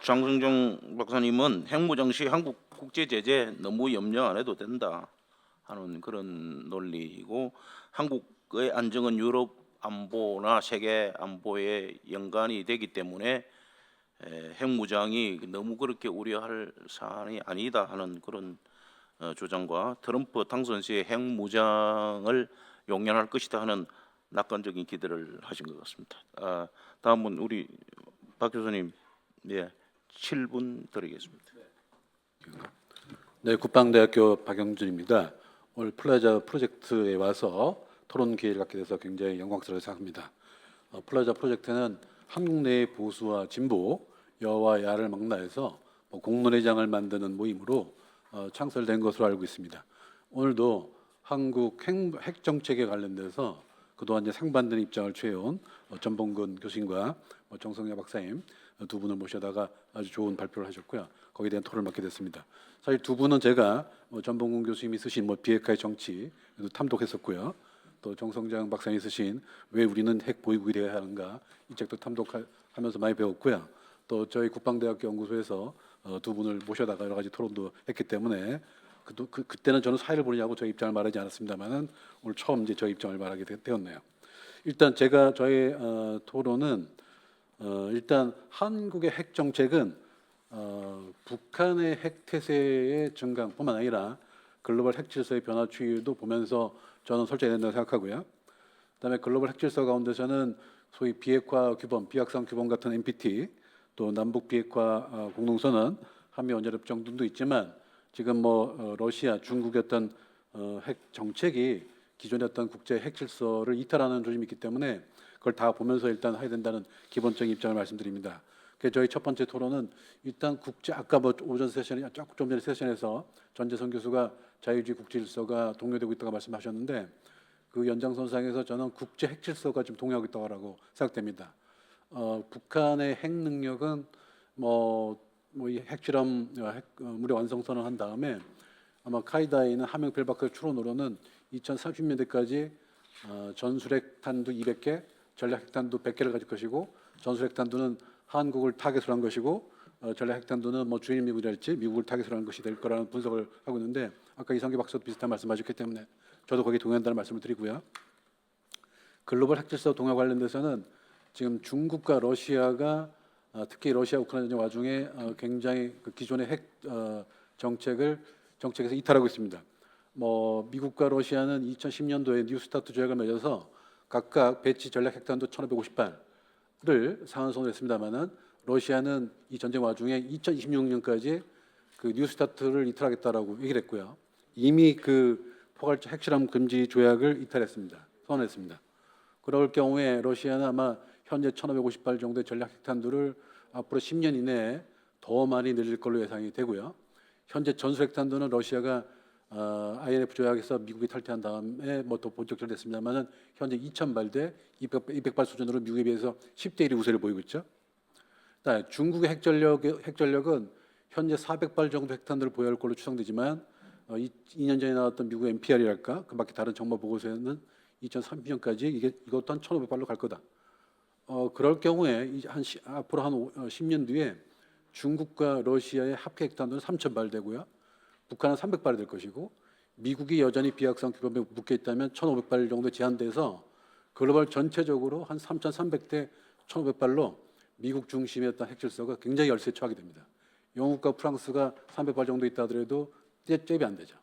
장성정 박사님은 핵무장 시 한국 국제 제재 너무 염려 안 해도 된다 하는 그런 논리이고, 한국의 안정은 유럽 안보나 세계 안보에 연관이 되기 때문에 핵무장이 너무 그렇게 우려할 사안이 아니다 하는 그런 주장과, 트럼프 당선 시에 핵무장을 용인할 것이다 하는 낙관적인 기대를 하신 것 같습니다. 다음은 우리 박 교수님, 7분 드리겠습니다. 네, 국방대학교 박영준입니다. 오늘 플라자 프로젝트에 와서 토론 기회를 갖게 돼서 굉장히 영광스럽게 생각합니다. 플라자 프로젝트는 한국 내의 보수와 진보, 여와 야를 망라해서 공론회장을 만드는 모임으로 창설된 것으로 알고 있습니다. 오늘도 한국 핵 정책에 관련돼서 그동안 이제 상반된 입장을 취해온 전봉근 교수님과 정성래 박사님 두 분을 모셔다가 아주 좋은 발표를 하셨고요. 거기에 대한 토론을 맡게 됐습니다. 사실 두 분은 제가 전봉근 교수님이 쓰신 비핵화의 정치 탐독했었고요. 또 정성장 박사님이 쓰신 왜 우리는 핵 보유국이 되어야 하는가 이 책도 탐독하면서 많이 배웠고요. 또 저희 국방대학교 연구소에서 두 분을 모셔다가 여러 가지 토론도 했기 때문에 그때는 저는 사회를 보느냐고 저희 입장을 말하지 않았습니다만은 오늘 처음 이제 저희 입장을 말하게 되었네요. 일단 저의 토론은 일단 한국의 핵 정책은 북한의 핵 태세의 증강뿐만 아니라 글로벌 핵 질서의 변화 추이도 보면서 저는 설정이 된다고 생각하고요. 그다음에 글로벌 핵 질서 가운데서는 소위 비핵화 규범, 비확산 규범 같은 NPT, 또 남북 비핵화 공동선언, 한미 원자협정 등도 있지만 지금 러시아, 중국의 어떤 핵 정책이 기존의 어떤 국제 핵 질서를 이탈하는 조짐이 있기 때문에 그걸 다 보면서 일단 해야 된다는 기본적인 입장을 말씀드립니다. 그래서 저희 첫 번째 토론은 일단 아까 오전 세션에 조금 전에 세션에서 전재성 교수가 자유주의 국제 질서가 동요되고 있다고 말씀하셨는데 그 연장선상에서 저는 국제 핵 질서가 지금 동요하고 있다고 생각됩니다. 북한의 핵 능력은 이 핵실험 무료 완성 선언한 다음에 아마 카이다에 있는 함영필박스 추론으로는 2030년대까지 전술핵탄두 200개, 전략핵탄두 100개를 가질 것이고, 전술핵탄두는 한국을 타겟으로 한 것이고, 전략핵탄두는 주일 미국이랄지 미국을 타겟으로 한 것이 될 거라는 분석을 하고 있는데, 아까 이성기 박사도 비슷한 말씀하셨기 때문에 저도 거기에 동의한다는 말씀을 드리고요. 글로벌 핵질서 동화 관련돼서는 지금 중국과 러시아가 특히 러시아 우크라이나 전쟁 와중에 굉장히 그 기존의 핵 정책에서 이탈하고 있습니다. 미국과 러시아는 2010년도에 뉴스타트 조약을 맺어서 각각 배치 전략 핵탄두 1,558을 상한선을 했습니다만은 러시아는 이 전쟁 와중에 2026년까지 그 뉴스타트를 이탈하겠다라고 얘기를 했고요. 이미 그 포괄적 핵실험 금지 조약을 이탈했습니다. 선언했습니다. 그럴 경우에 러시아는 아마 현재 1,558 정도의 전략 핵탄두를 앞으로 10년 이내에 더 많이 늘릴 걸로 예상이 되고요. 현재 전술 핵탄두는 러시아가 INF 조약에서 미국이 탈퇴한 다음에 더 본격적으로 됐습니다만은 현재 2,000발대 200발 수준으로 미국에 비해서 10대 1의 우세를 보이고 있죠. 중국의 핵전력은 현재 400발 정도 핵탄두를 보유할 걸로 추정되지만 2년 전에 나왔던 미국 NPR이랄까 그밖에 다른 정보 보고서에는 2030년까지 이것도 한 1,500발로 갈 거다. 그럴 경우에 앞으로 한 10년 뒤에 중국과 러시아의 합계 핵탄두는 3,000발 되고요. 북한은 300발이 될 것이고, 미국이 여전히 비확산 규범에 묶여 있다면 1,500발 정도 제한돼서 글로벌 전체적으로 한 3,300대 1,500발로 미국 중심의 어떤 핵 질서가 굉장히 열세에 처하게 됩니다. 영국과 프랑스가 300발 정도 있다 하더라도 잽이 안 되죠.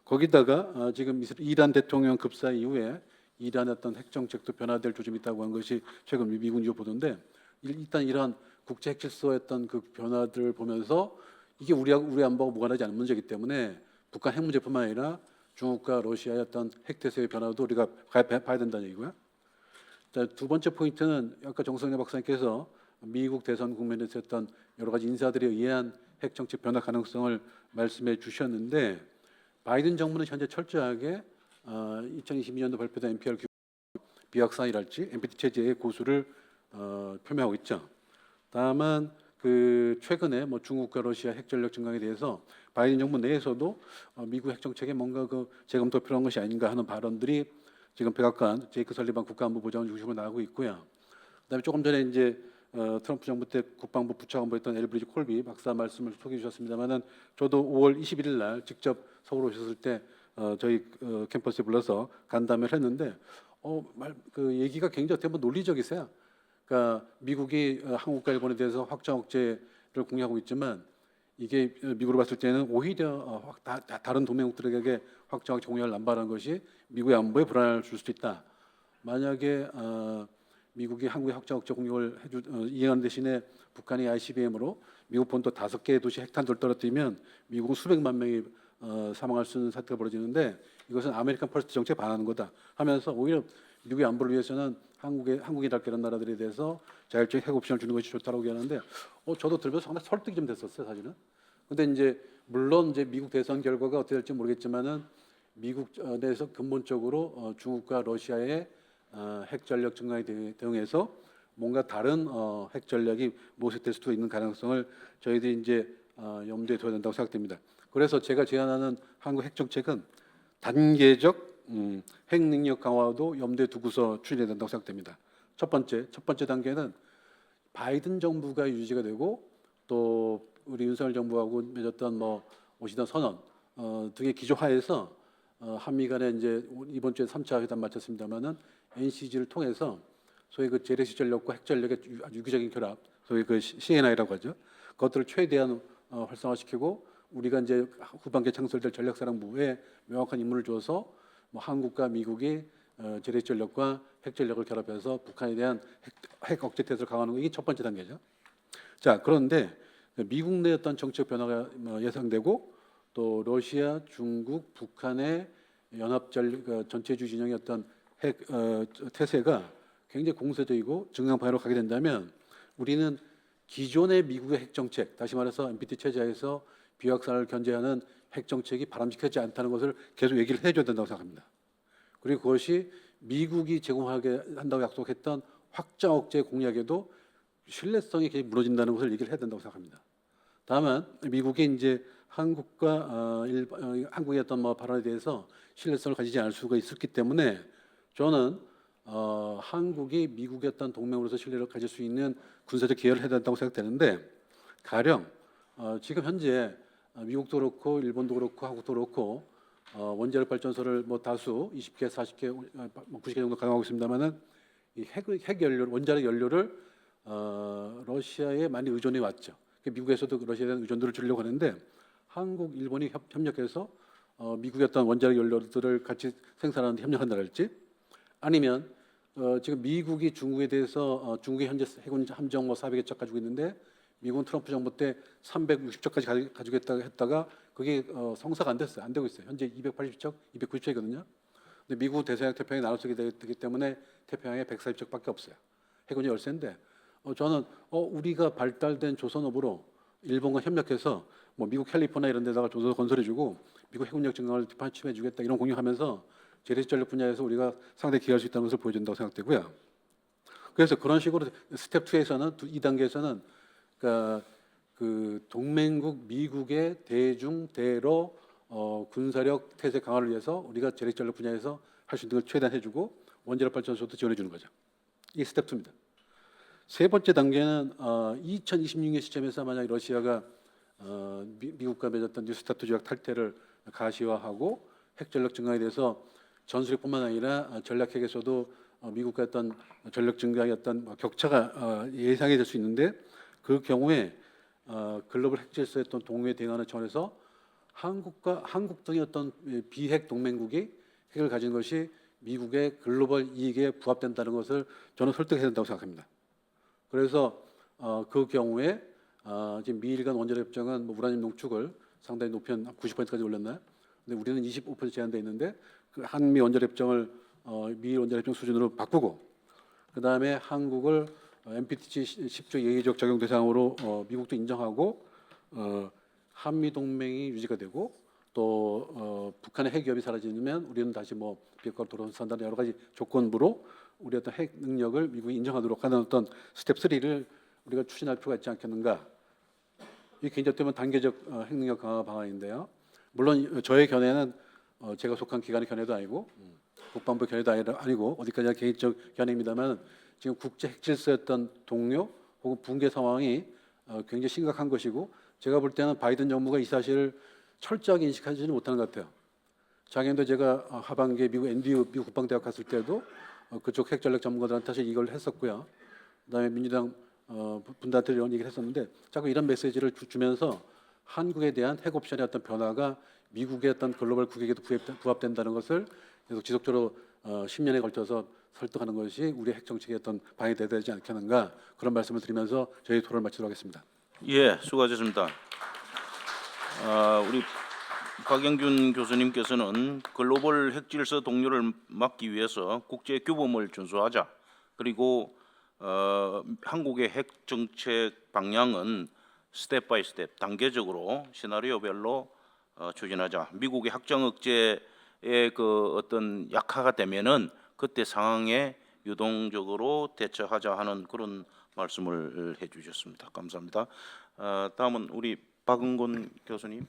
거기다가 지금 이란 대통령 급사 이후에 이란의 어떤 핵 정책도 변화될 조짐이 있다고 한 것이 최근 미국 뉴스 보도인데, 일단 이러한 국제 핵 질서의 어떤 그 변화들을 보면서 이게 우리 안보가 무관하지 않은 문제이기 때문에 북한 핵 문제뿐만 아니라 중국과 러시아의 어떤 핵 태세의 변화도 우리가 봐야 된다는 얘기고요. 자, 두 번째 포인트는 아까 정성래 박사님께서 미국 대선 국면에서 했던 여러 가지 인사들에 의한 핵 정책 변화 가능성을 말씀해 주셨는데, 바이든 정부는 현재 철저하게 2022년도 발표된 NPR 비확산이랄지 NPT 체제의 고수를 표명하고 있죠. 다만 최근에 중국과 러시아 핵 전력 증강에 대해서 바이든 정부 내에서도 미국 핵 정책에 뭔가 재검토 필요한 것이 아닌가 하는 발언들이 지금 백악관 제이크 설리반 국가안보보좌관 중심으로 나오고 있고요. 그다음에 조금 전에 이제 트럼프 정부 때 국방부 부차관보였던 엘브리지 콜비 박사 말씀을 소개해 주셨습니다만은 저도 5월 21일 날 직접 서울 오셨을 때 저희 캠퍼스에 불러서 간담회를 했는데 그 얘기가 굉장히 어떻게 보면 논리적이세요. 그러니까 미국이 한국과 일본에 대해서 확장 억제를 공약하고 있지만 이게 미국으로 봤을 때는 오히려 다른 동맹국들에게 확장 억제 공약을 남발하는 것이 미국의 안보에 불안을 줄 수도 있다. 만약에 미국이 한국의 확장 억제 공약을 이행하는 대신에 북한이 ICBM으로 미국 본토 5개의 도시 핵탄두를 떨어뜨리면 미국은 수백만 명이 사망할 수 있는 사태가 벌어지는데 이것은 아메리칸 퍼스트 정책에 반하는 거다 하면서 오히려 미국의 안보를 위해서는 한국이랄 이런 나라들에 대해서 자율적 핵 옵션을 주는 것이 좋다고 얘기하는데 저도 들으면서 상당히 설득이 좀 됐었어요 사실은. 근데 이제 물론 이제 미국 대선 결과가 어떻게 될지 모르겠지만은 미국 내에서 근본적으로 중국과 러시아의 핵 전력 증강에 대응해서 뭔가 다른 핵 전략이 모색될 수도 있는 가능성을 저희들이 이제 염두에 둬야 된다고 생각됩니다. 그래서 제가 제안하는 한국 핵 정책은 단계적 핵 능력 강화도 염두에 두고서 추진해야 된다고 생각됩니다. 첫 번째 단계는 바이든 정부가 유지가 되고 또 우리 윤석열 정부하고 맺었던 오시던 선언 등의 기조하에서 한미 간에 이제 이번 주에 3차 회담 마쳤습니다만은 NCG를 통해서 소위 그 재래식 전력과 핵 전력의 아주 유기적인 결합, 소위 그 CNI라고 하죠. 그것들을 최대한 활성화시키고 우리가 이제 후반기에 창설될 전략사령부에 명확한 임무를 줘서 한국과 미국이 재래식 전력과 핵 전력을 결합해서 북한에 대한 핵 억제 태세를 강화하는 거 이게 첫 번째 단계죠. 자, 그런데 미국 내 어떤 정책 변화가 예상되고 또 러시아, 중국, 북한의 연합 전체주의 진영의 어떤 핵 태세가 굉장히 공세적이고 증강 방향으로 가게 된다면 우리는 기존의 미국의 핵 정책, 다시 말해서 NPT 체제에서 비확산을 견제하는 핵 정책이 바람직하지 않다는 것을 계속 얘기를 해줘야 된다고 생각합니다. 그리고 그것이 미국이 제공하게 한다고 약속했던 확장 억제 공약에도 신뢰성이 계속 무너진다는 것을 얘기를 해야 된다고 생각합니다. 다만 미국이 이제 한국과 한국의 어떤 발언에 대해서 신뢰성을 가지지 않을 수가 있었기 때문에 저는 한국이 미국의 어떤 동맹으로서 신뢰를 가질 수 있는 군사적 기여를 해야 된다고 생각되는데 가령 지금 현재 미국도 그렇고 일본도 그렇고 한국도 그렇고 원자력 발전소를 다수 20개, 40개, 90개 정도 가동하고 있습니다만은 이 핵 연료, 원자력 연료를 러시아에 많이 의존해 왔죠. 미국에서도 러시아에 대한 의존도를 줄이려고 하는데 한국, 일본이 협력해서 미국의 어떤 원자력 연료들을 같이 생산하는 데 협력한다랄지 아니면 지금 미국이 중국에 대해서 중국이 현재 해군 함정 400여 척 가지고 있는데 미국은 트럼프 정부 때 360척까지 가지고 했다가 그게 성사가 안 됐어요. 안 되고 있어요. 현재 280척, 290척이거든요. 근데 미국 대서양 태평양에 나눠 쓰게 되기 때문에 태평양에 140척밖에 없어요. 해군이 열세인데 저는 우리가 발달된 조선업으로 일본과 협력해서 미국 캘리포니아 이런 데다가 조선 건설해주고 미국 해군력 증강을 뒷받침해주겠다 이런 공약하면서 재래식 전력 분야에서 우리가 상당히 기여할 수 있다는 것을 보여준다고 생각되고요. 그래서 그런 식으로 스텝 2에서는 2단계에서는 그러니까 그 동맹국 미국의 대중 대러 군사력 태세 강화를 위해서 우리가 재래식 전력 분야에서 할 수 있는 걸 최대한 해주고 원자력 발전소도 지원해 주는 거죠. 이게 스텝 2입니다. 세 번째 단계는 2026년 시점에서 만약 러시아가 미국과 맺었던 뉴스타트 조약 탈퇴를 가시화하고 핵전력 증강에 대해서 전술핵뿐만 아니라 전략핵에서도 미국과 어떤 전력 증강의 어떤 격차가 예상이 될 수 있는데 그 경우에 글로벌 핵 질서의 어떤 동요에 대응하는 차원에서 한국 등의 어떤 비핵 동맹국이 핵을 가진 것이 미국의 글로벌 이익에 부합된다는 것을 저는 설득해야 된다고 생각합니다. 그래서 그 경우에 지금 미일 간 원자력 협정은 우라늄 농축을 상당히 높이 한 90%까지 올렸나요? 근데 우리는 25% 제한돼 있는데 그 한미 원자력 협정을 미일 원자력 협정 수준으로 바꾸고 그 다음에 한국을 NPT 10조 예외적 적용 대상으로 미국도 인정하고 한미 동맹이 유지가 되고 또 북한의 핵 위협이 사라지면 우리는 다시 비핵화로 돌아선다는 여러 가지 조건부로 우리 어떤 핵 능력을 미국이 인정하도록 하는 어떤 스텝 3를 우리가 추진할 필요가 있지 않겠는가? 이 굉장히 때문에 단계적 핵 능력 강화 방안인데요. 물론 저의 견해는 제가 속한 기관의 견해도 아니고 국방부 견해도 아니고 어디까지나 개인적 견해입니다만 지금 국제 핵 질서였던 동료 혹은 붕괴 상황이 굉장히 심각한 것이고 제가 볼 때는 바이든 정부가 이 사실을 철저하게 인식하지는 못하는 것 같아요. 작년도 제가 하반기에 미국 NDU 미국 국방대학 갔을 때도 그쪽 핵전략 전문가들한테 사실 이걸 했었고요. 그다음에 민주당 분단한테 이런 얘기를 했었는데 자꾸 이런 메시지를 주면서 한국에 대한 핵 옵션의 어떤 변화가 미국의 어떤 글로벌 국익에도 부합된다는 것을 계속 지속적으로 10년에 걸쳐서 설득하는 것이 우리 핵 정책의 어떤 방향이 되어야 되지 않겠는가 그런 말씀을 드리면서 저희 토론을 마치도록 하겠습니다. 예, 수고하셨습니다. 우리 박영준 교수님께서는 글로벌 핵질서 동료를 막기 위해서 국제 규범을 준수하자. 그리고 한국의 핵 정책 방향은 스텝 바이 스텝 단계적으로 시나리오별로 추진하자. 미국의 확장 억제의 그 어떤 약화가 되면은 그때 상황에 유동적으로 대처하자 하는 그런 말씀을 해주셨습니다. 감사합니다. 다음은 우리 박은곤 교수님.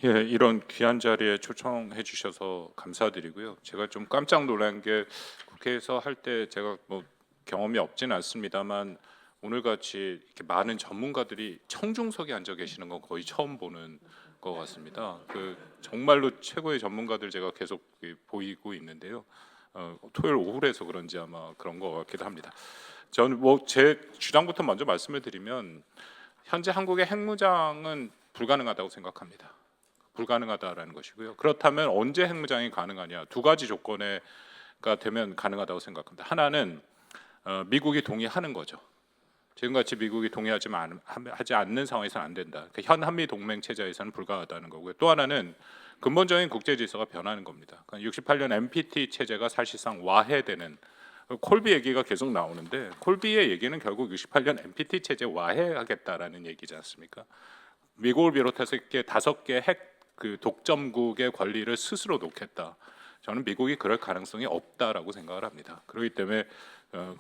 예, 이런 귀한 자리에 초청해 주셔서 감사드리고요. 제가 좀 깜짝 놀란 게 국회에서 할 때 제가 뭐 경험이 없진 않습니다만 오늘 같이 이렇게 많은 전문가들이 청중석에 앉아 계시는 건 거의 처음 보는 것 같습니다. 그 정말로 최고의 전문가들 제가 계속 보이고 있는데요. 토요일 오후라서 그런지 아마 그런 것 같기도 합니다. 저는 뭐 제 주장부터 먼저 말씀을 드리면 현재 한국의 핵무장은 불가능하다고 생각합니다. 불가능하다라는 것이고요. 그렇다면 언제 핵무장이 가능하냐? 두 가지 조건에가 되면 가능하다고 생각합니다. 하나는 미국이 동의하는 거죠. 지금같이 미국이 하지 않는 상황에서는 안 된다. 그러니까 현 한미 동맹 체제에서는 불가하다는 거고요. 또 하나는 근본적인 국제 질서가 변하는 겁니다. 그러니까 68년 NPT 체제가 사실상 와해되는 콜비 얘기가 계속 나오는데 콜비의 얘기는 결국 68년 NPT 체제 와해하겠다라는 얘기지 않습니까? 미국을 비롯해서 다섯 개 핵 그 독점국의 권리를 스스로 놓겠다. 저는 미국이 그럴 가능성이 없다라고 생각을 합니다. 그렇기 때문에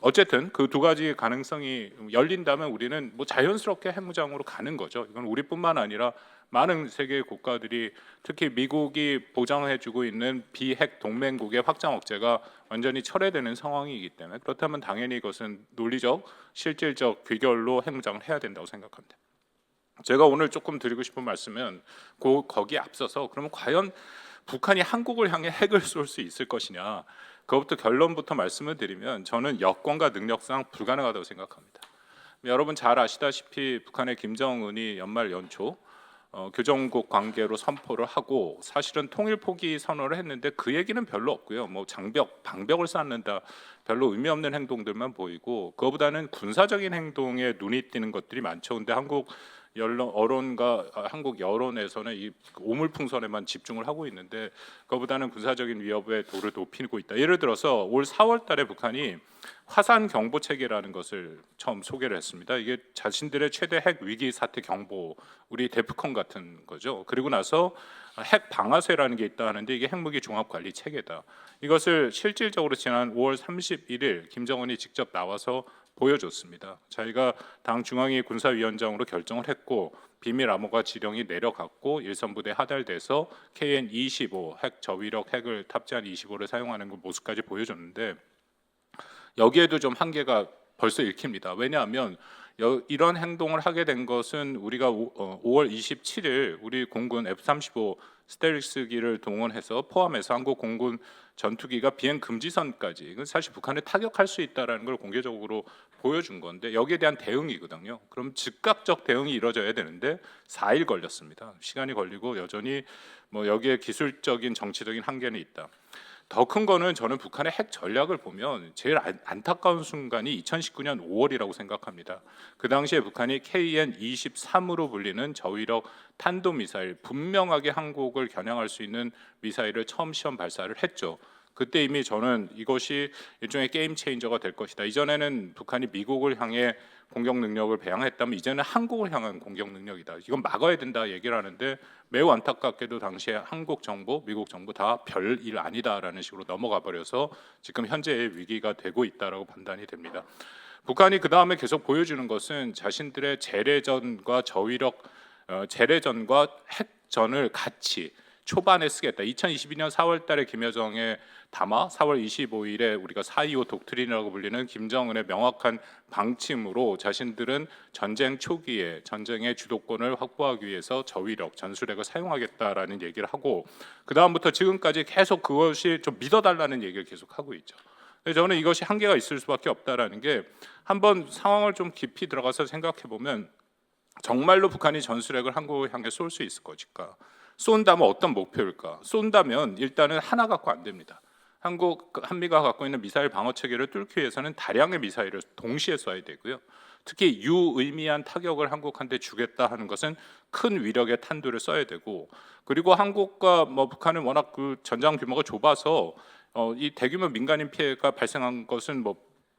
어쨌든 그 두 가지 가능성이 열린다면 우리는 뭐 자연스럽게 핵무장으로 가는 거죠. 이건 우리뿐만 아니라 많은 세계 국가들이 특히 미국이 보장해주고 있는 비핵 동맹국의 확장 억제가 완전히 철회되는 상황이기 때문에 그렇다면 당연히 이것은 논리적, 실질적 귀결로 핵무장을 해야 된다고 생각합니다. 제가 오늘 조금 드리고 싶은 말씀은 거기에 앞서서 그러면 과연 북한이 한국을 향해 핵을 쏠 수 있을 것이냐 그것부터 결론부터 말씀을 드리면 저는 여건과 능력상 불가능하다고 생각합니다. 여러분 잘 아시다시피 북한의 김정은이 연말 연초 교정국 관계로 선포를 하고 사실은 통일 포기 선언을 했는데 그 얘기는 별로 없고요. 뭐 방벽을 쌓는다 별로 의미 없는 행동들만 보이고 그거보다는 군사적인 행동에 눈이 띄는 것들이 많죠. 근데 한국 여론에서는 이 오물풍선에만 집중을 하고 있는데 그거보다는 군사적인 위협의 도를 높이고 있다. 예를 들어서 올 4월달에 북한이 화산 경보 체계라는 것을 처음 소개를 했습니다. 이게 자신들의 최대 핵 위기 사태 경보, 우리 데프콘 같은 거죠. 그리고 나서 핵 방아쇠라는 게 있다 하는데 이게 핵무기 종합 관리 체계다. 이것을 실질적으로 지난 5월 31일 김정은이 직접 나와서 보여줬습니다. 자기가 당 중앙위 군사위원장으로 결정을 했고 비밀 암호가 지령이 내려갔고 일선부대 하달돼서 KN-25 핵 저위력 핵을 탑재한 25를 사용하는 그 모습까지 보여줬는데 여기에도 좀 한계가 벌써 읽힙니다. 왜냐하면 이런 행동을 하게 된 것은 우리가 5월 27일 우리 공군 F-35 스텔스기를 동원해서 포함해서 한국 공군 전투기가 비행 금지선까지 이건 사실 북한을 타격할 수 있다라는 걸 공개적으로 보여준 건데 여기에 대한 대응이거든요. 그럼 즉각적 대응이 이루어져야 되는데 4일 걸렸습니다. 시간이 걸리고 여전히 뭐 여기에 기술적인 정치적인 한계는 있다. 더 큰 거는 저는 북한의 핵 전략을 보면 제일 안타까운 순간이 2019년 5월이라고 생각합니다. 그 당시에 북한이 KN-23으로 불리는 저위력 탄도미사일 분명하게 한국을 겨냥할 수 있는 미사일을 처음 시험 발사를 했죠. 그때 이미 저는 이것이 일종의 게임 체인저가 될 것이다. 이전에는 북한이 미국을 향해 공격 능력을 배양했다면 이제는 한국을 향한 공격 능력이다. 이건 막아야 된다 얘기를 하는데 매우 안타깝게도 당시에 한국 정부, 미국 정부 다 별일 아니다라는 식으로 넘어가 버려서 지금 현재의 위기가 되고 있다라고 판단이 됩니다. 북한이 그 다음에 계속 보여주는 것은 자신들의 재래전과 핵전을 같이 초반에 쓰겠다. 2022년 4월달에 김여정의 담화, 4월 25일에 우리가 4.25 독트린이라고 불리는 김정은의 명확한 방침으로 자신들은 전쟁 초기에 전쟁의 주도권을 확보하기 위해서 저위력, 전술핵을 사용하겠다라는 얘기를 하고 그 다음부터 지금까지 계속 그것이 좀 믿어달라는 얘기를 계속 하고 있죠. 저는 이것이 한계가 있을 수밖에 없다라는 게 한번 상황을 좀 깊이 들어가서 생각해 보면 정말로 북한이 전술핵을 한국을 향해 쏠 수 있을 것일까? 쏜다면 어떤 목표일까? 쏜다면 일단은 하나 갖고 안 됩니다. 한미가 갖고 있는 미사일 방어 체계를 뚫기 위해서는 다량의 미사일을 동시에 쏴야 되고요. 특히 유의미한 타격을 한국한테 주겠다 하는 것은 큰 위력의 탄두를 써야 되고, 그리고 한국과 북한은 워낙 그 전장 규모가 좁아서 이 대규모 민간인 피해가 발생한 것은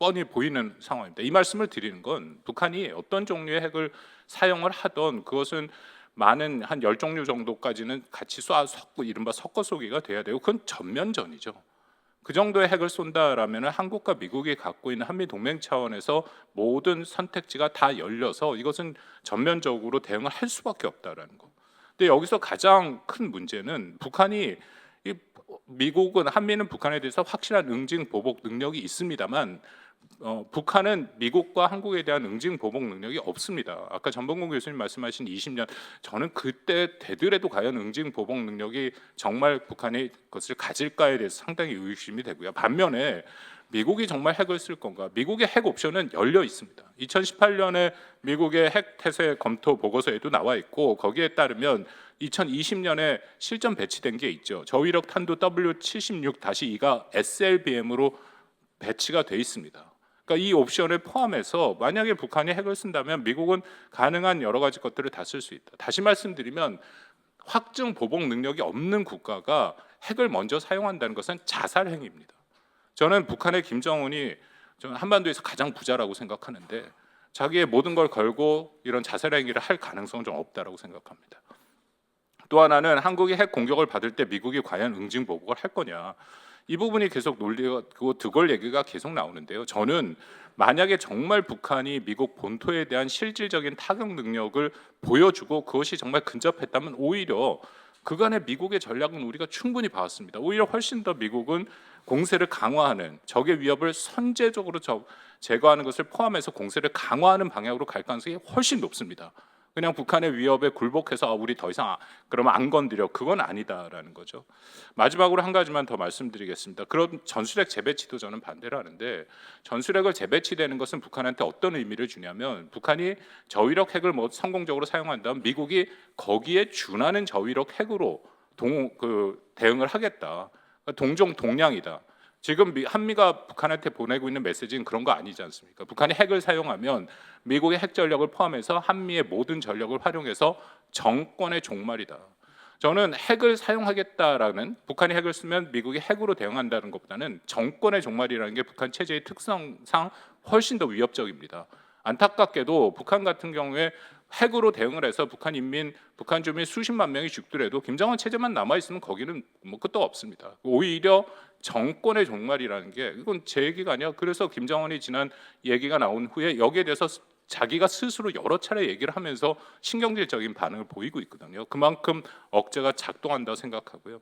뻔히 보이는 상황입니다. 이 말씀을 드리는 건 북한이 어떤 종류의 핵을 사용을 하던 그것은 많은 한 10종류 정도까지는 같이 쏘고 이른바 섞어 쏘기가 돼야 되고 그건 전면전이죠. 그 정도의 핵을 쏜다라면 한국과 미국이 갖고 있는 한미 동맹 차원에서 모든 선택지가 다 열려서 이것은 전면적으로 대응을 할 수밖에 없다라는 거. 근데 여기서 가장 큰 문제는 북한이 미국은 한미는 북한에 대해서 확실한 응징 보복 능력이 있습니다만 북한은 미국과 한국에 대한 응징 보복 능력이 없습니다. 아까 전범근 교수님 말씀하신 20년 저는 그때 되더라도 과연 응징 보복 능력이 정말 북한이 그것을 가질까에 대해서 상당히 의구심이 되고요. 반면에 미국이 정말 핵을 쓸 건가? 미국의 핵 옵션은 열려 있습니다. 2018년에 미국의 핵 태세 검토 보고서에도 나와 있고 거기에 따르면 2020년에 실전 배치된 게 있죠. 저위력 탄두 W76-2가 SLBM으로 배치가 돼 있습니다. 그러니까 이 옵션을 포함해서 만약에 북한이 핵을 쓴다면 미국은 가능한 여러 가지 것들을 다 쓸 수 있다. 다시 말씀드리면 확증 보복 능력이 없는 국가가 핵을 먼저 사용한다는 것은 자살 행위입니다. 저는 북한의 김정은이 저는 한반도에서 가장 부자라고 생각하는데 자기의 모든 걸 걸고 이런 자살 행위를 할 가능성은 좀 없다라고 생각합니다. 또 하나는 한국이 핵 공격을 받을 때 미국이 과연 응징 보복을 할 거냐. 이 부분이 계속 논리가 그 드골 얘기가 계속 나오는데요. 저는 만약에 정말 북한이 미국 본토에 대한 실질적인 타격 능력을 보여주고 그것이 정말 근접했다면 오히려 그간의 미국의 전략은 우리가 충분히 봐왔습니다. 오히려 훨씬 더 미국은 공세를 강화하는 적의 위협을 선제적으로 제거하는 것을 포함해서 공세를 강화하는 방향으로 갈 가능성이 훨씬 높습니다. 그냥 북한의 위협에 굴복해서 우리 더 이상 그러면 안 건드려 그건 아니다라는 거죠. 마지막으로 한 가지만 더 말씀드리겠습니다. 그런 전술핵 재배치도 저는 반대를 하는데 전술핵을 재배치되는 것은 북한한테 어떤 의미를 주냐면 북한이 저위력 핵을 성공적으로 사용한다면 미국이 거기에 준하는 저위력 핵으로 대응을 하겠다. 동종 동량이다. 지금 한미가 북한한테 보내고 있는 메시지는 그런 거 아니지 않습니까? 북한이 핵을 사용하면 미국의 핵 전력을 포함해서 한미의 모든 전력을 활용해서 정권의 종말이다. 저는 핵을 사용하겠다라는 북한이 핵을 쓰면 미국이 핵으로 대응한다는 것보다는 정권의 종말이라는 게 북한 체제의 특성상 훨씬 더 위협적입니다. 안타깝게도 북한 같은 경우에 핵으로 대응을 해서 북한 주민 수십만 명이 죽더라도 김정은 체제만 남아 있으면 거기는 끝도 없습니다. 오히려 정권의 종말이라는 게 이건 제 얘기가 아니야. 그래서 김정은이 지난 얘기가 나온 후에 여기에 대해서 자기가 스스로 여러 차례 얘기를 하면서 신경질적인 반응을 보이고 있거든요. 그만큼 억제가 작동한다고 생각하고요.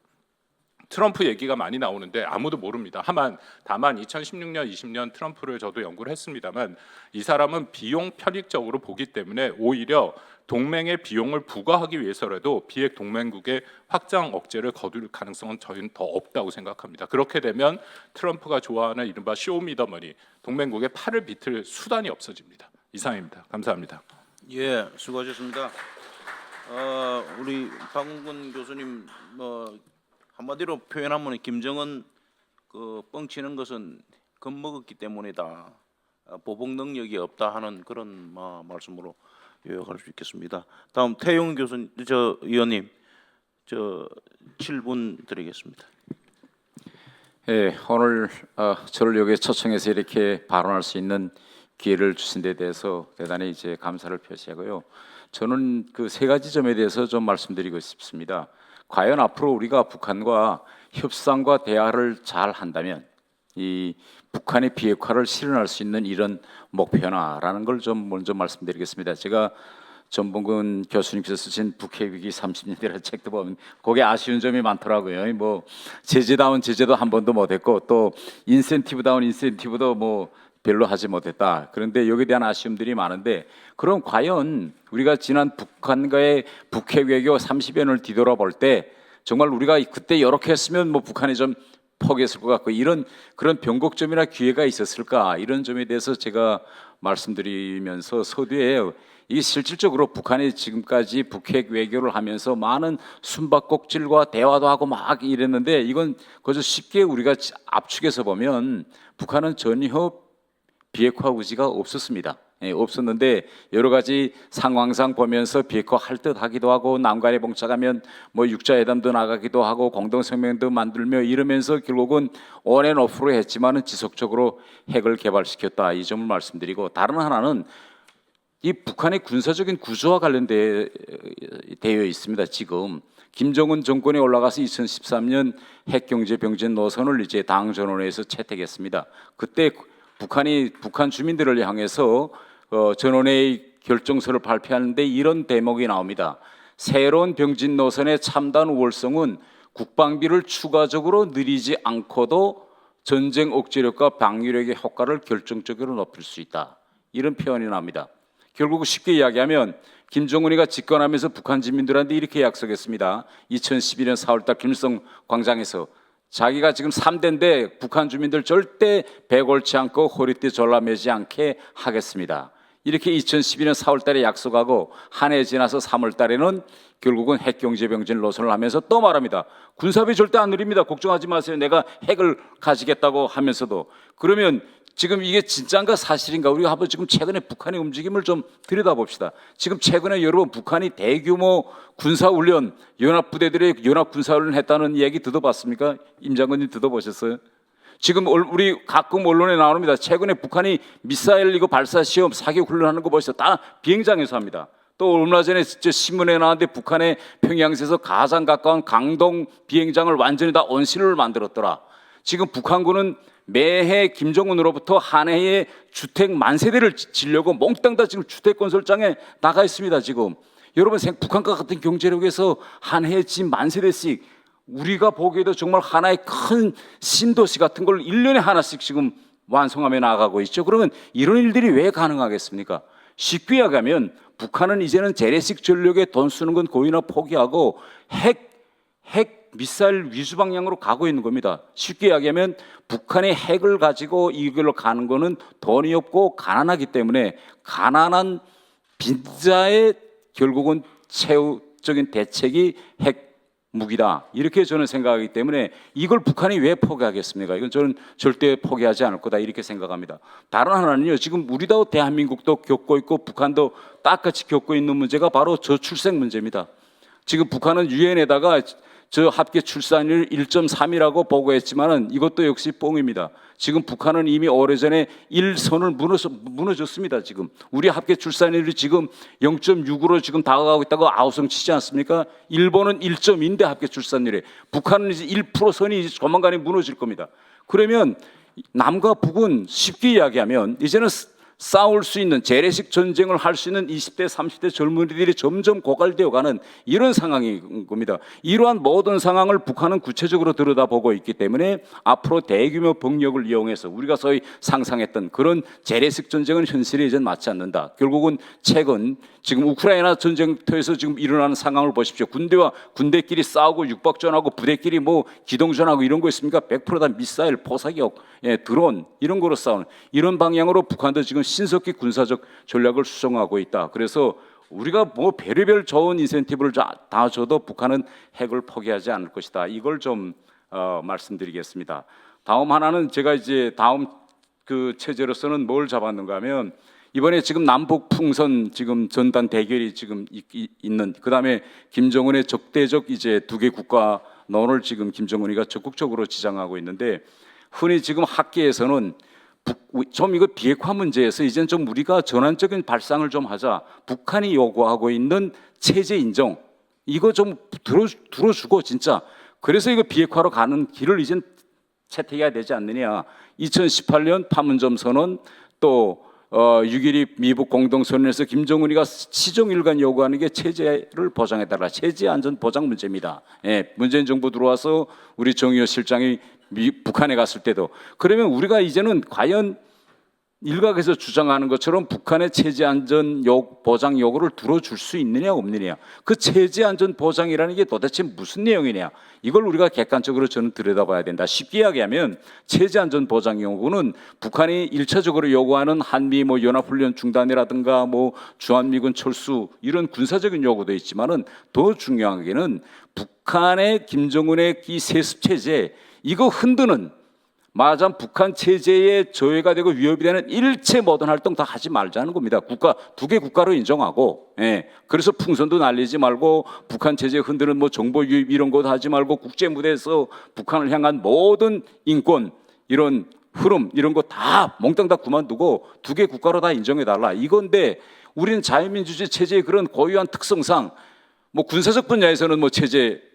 트럼프 얘기가 많이 나오는데 아무도 모릅니다. 다만 2016년, 20년 트럼프를 저도 연구를 했습니다만 이 사람은 비용 편익적으로 보기 때문에 오히려 동맹의 비용을 부과하기 위해서라도 비핵 동맹국의 확장 억제를 거둘 가능성은 저희는 더 없다고 생각합니다. 그렇게 되면 트럼프가 좋아하는 이른바 쇼미더머니 동맹국의 팔을 비틀 수단이 없어집니다. 이상입니다. 감사합니다. 예, 수고하셨습니다. 우리 박원근 교수님 한마디로 표현하면 김정은 뻥치는 것은 겁먹었기 때문이다. 보복 능력이 없다 하는 그런 말씀으로 요약할 수 있겠습니다. 다음 태용 교수님, 의원님, 7분 드리겠습니다. 예, 오늘 저를 여기에 초청해서 이렇게 발언할 수 있는 기회를 주신 데 대해서 대단히 감사를 표시하고요. 저는 그 세 가지 점에 대해서 좀 말씀드리고 싶습니다. 과연 앞으로 우리가 북한과 협상과 대화를 잘 한다면 이 북한의 비핵화를 실현할 수 있는 이런 목표나라는 걸 좀 먼저 말씀드리겠습니다. 제가 전봉근 교수님께서 쓰신 북핵 위기 30년이라는 책도 보면 거기에 아쉬운 점이 많더라고요. 뭐 제재다운 제재도 한 번도 못했고 또 인센티브다운 인센티브도 뭐 별로 하지 못했다. 그런데 여기에 대한 아쉬움들이 많은데 그럼 과연 우리가 지난 북한과의 북핵 외교 30여 년을 뒤돌아볼 때 정말 우리가 그때 이렇게 했으면 뭐 북한이 좀 포기했을 것 같고 이런 그런 변곡점이나 기회가 있었을까 이런 점에 대해서 제가 말씀드리면서 서두에 이 실질적으로 북한이 지금까지 북핵 외교를 하면서 많은 숨바꼭질과 대화도 하고 막 이랬는데 이건 그저 쉽게 우리가 압축해서 보면 북한은 전혀 비핵화 의지가 없었습니다. 예, 없었는데 여러 가지 상황상 보면서 비핵화 할 듯 하기도 하고 남간에 봉착하면 뭐 육자회담도 나가기도 하고 공동성명도 만들며 이러면서 결국은 온앤오프로 했지만은 지속적으로 핵을 개발시켰다 이 점을 말씀드리고 다른 하나는 이 북한의 군사적인 구조와 관련되어 있습니다. 지금 김정은 정권에 올라가서 2013년 핵경제 병진 노선을 이제 당 전원회에서 채택했습니다. 그때 북한이 북한 주민들을 향해서 전원회의 결정서를 발표하는데 이런 대목이 나옵니다. 새로운 병진 노선의 참단 우월성은 국방비를 추가적으로 늘리지 않고도 전쟁 억제력과 방위력의 효과를 결정적으로 높일 수 있다. 이런 표현이 나옵니다. 결국 쉽게 이야기하면 김정은이가 집권하면서 북한 주민들한테 이렇게 약속했습니다. 2012년 4월달 김일성 광장에서 자기가 지금 3대인데 북한 주민들 절대 배 걸지 않고 허리띠 졸라매지 않게 하겠습니다. 이렇게 2012년 4월 달에 약속하고 한 해 지나서 3월 달에는 결국은 핵경제병진 노선을 하면서 또 말합니다. 군사비 절대 안 누립니다. 걱정하지 마세요. 내가 핵을 가지겠다고 하면서도 그러면 지금 이게 진짜인가 사실인가 우리가 한번 지금 최근에 북한의 움직임을 좀 들여다봅시다. 지금 최근에 여러분 북한이 대규모 군사훈련 연합부대들의 연합군사훈련을 했다는 얘기 들어봤습니까? 임 장관님 들어보셨어요? 지금 우리 가끔 언론에 나옵니다. 최근에 북한이 미사일 이거 발사 시험 사격 훈련하는 거 보시죠. 다 비행장에서 합니다. 또 얼마 전에 신문에 나왔는데 북한의 평양에서 가장 가까운 강동 비행장을 완전히 다 온실을 만들었더라. 지금 북한군은 매해 김정은으로부터 한 해에 주택 10,000세대를 지려고 몽땅 다 지금 주택 건설장에 나가 있습니다. 지금 여러분 북한과 같은 경제력에서 한 해에 집 10,000세대씩 우리가 보기에도 정말 하나의 큰 신도시 같은 걸 1년에 하나씩 지금 완성하며 나가고 있죠. 그러면 이런 일들이 왜 가능하겠습니까? 쉽게 이야기하면 북한은 이제는 재래식 전력에 돈 쓰는 건 거의나 포기하고 핵 미사일 위주 방향으로 가고 있는 겁니다. 쉽게 이야기하면 북한의 핵을 가지고 이걸로 가는 거는 돈이 없고 가난하기 때문에 가난한 빈자의 결국은 최후적인 대책이 핵 무기다. 이렇게 저는 생각하기 때문에 이걸 북한이 왜 포기하겠습니까? 이건 저는 절대 포기하지 않을 거다 이렇게 생각합니다. 다른 하나는요. 지금 우리도 대한민국도 겪고 있고 북한도 똑같이 겪고 있는 문제가 바로 저출생 문제입니다. 지금 북한은 유엔에다가 저 합계 출산율 1.3이라고 보고했지만은 이것도 역시 뻥입니다. 지금 북한은 이미 오래전에 1선을 무너졌습니다. 지금 우리 합계 출산율이 지금 0.6으로 지금 다가가고 있다고 아우성 치지 않습니까? 일본은 1.2인데 합계 출산율이 북한은 이제 1% 선이 조만간에 무너질 겁니다. 그러면 남과 북은 쉽게 이야기하면 이제는 싸울 수 있는 재래식 전쟁을 할 수 있는 20대, 30대 젊은이들이 점점 고갈되어가는 이런 상황인 겁니다. 이러한 모든 상황을 북한은 구체적으로 들여다보고 있기 때문에 앞으로 대규모 병력을 이용해서 우리가 소위 상상했던 그런 재래식 전쟁은 현실에 이제 맞지 않는다. 결국은 최근 지금 우크라이나 전쟁터에서 지금 일어나는 상황을 보십시오. 군대와 군대끼리 싸우고 육박전하고 부대끼리 뭐 기동전하고 이런 거 있습니까? 100% 다 미사일, 포사격, 드론 이런 거로 싸우는 이런 방향으로 북한도 지금 신속히 군사적 전략을 수정하고 있다. 그래서 우리가 뭐 별의별 좋은 인센티브를 다 줘도 북한은 핵을 포기하지 않을 것이다. 이걸 좀 말씀드리겠습니다. 다음 하나는 제가 이제 다음 그 체제로서는 뭘 잡았는가 하면 이번에 지금 남북 풍선 지금 전단 대결이 지금 있는 그다음에 김정은의 적대적 이제 두 개 국가론을 지금 김정은이가 적극적으로 지향하고 있는데 흔히 지금 학계에서는 좀 이거 비핵화 문제에서 이젠 좀 우리가 전환적인 발상을 좀 하자. 북한이 요구하고 있는 체제 인정 이거 좀 들어주고 진짜 그래서 이거 비핵화로 가는 길을 이젠 채택해야 되지 않느냐. 2018년 판문점 선언 또 6.12 미북 공동선언에서 김정은이가 시종일관 요구하는 게 체제를 보장해달라. 체제 안전 보장 문제입니다. 예, 문재인 정부 들어와서 우리 정의호 실장이 북한에 갔을 때도 그러면 우리가 이제는 과연 일각에서 주장하는 것처럼 북한의 체제 안전 보장 요구를 들어줄 수 있느냐 없느냐, 그 체제 안전 보장이라는 게 도대체 무슨 내용이냐, 이걸 우리가 객관적으로 저는 들여다봐야 된다. 쉽게 이야기하면 체제 안전 보장 요구는 북한이 일차적으로 요구하는 한미 연합훈련 중단이라든가 주한미군 철수 이런 군사적인 요구도 있지만은 더 중요한 게는 북한의 김정은의 이 세습 체제 이거 흔드는 말하자면 북한 체제에 저해가 되고 위협이 되는 일체 모든 활동 다 하지 말자는 겁니다. 두 개 국가로 인정하고, 예. 그래서 풍선도 날리지 말고 북한 체제 흔드는 정보 유입 이런 것도 하지 말고 국제 무대에서 북한을 향한 모든 인권 이런 흐름 이런 거 다 몽땅 다 그만두고 두 개 국가로 다 인정해 달라 이건데, 우리는 자유민주주의 체제의 그런 고유한 특성상 군사적 분야에서는 체제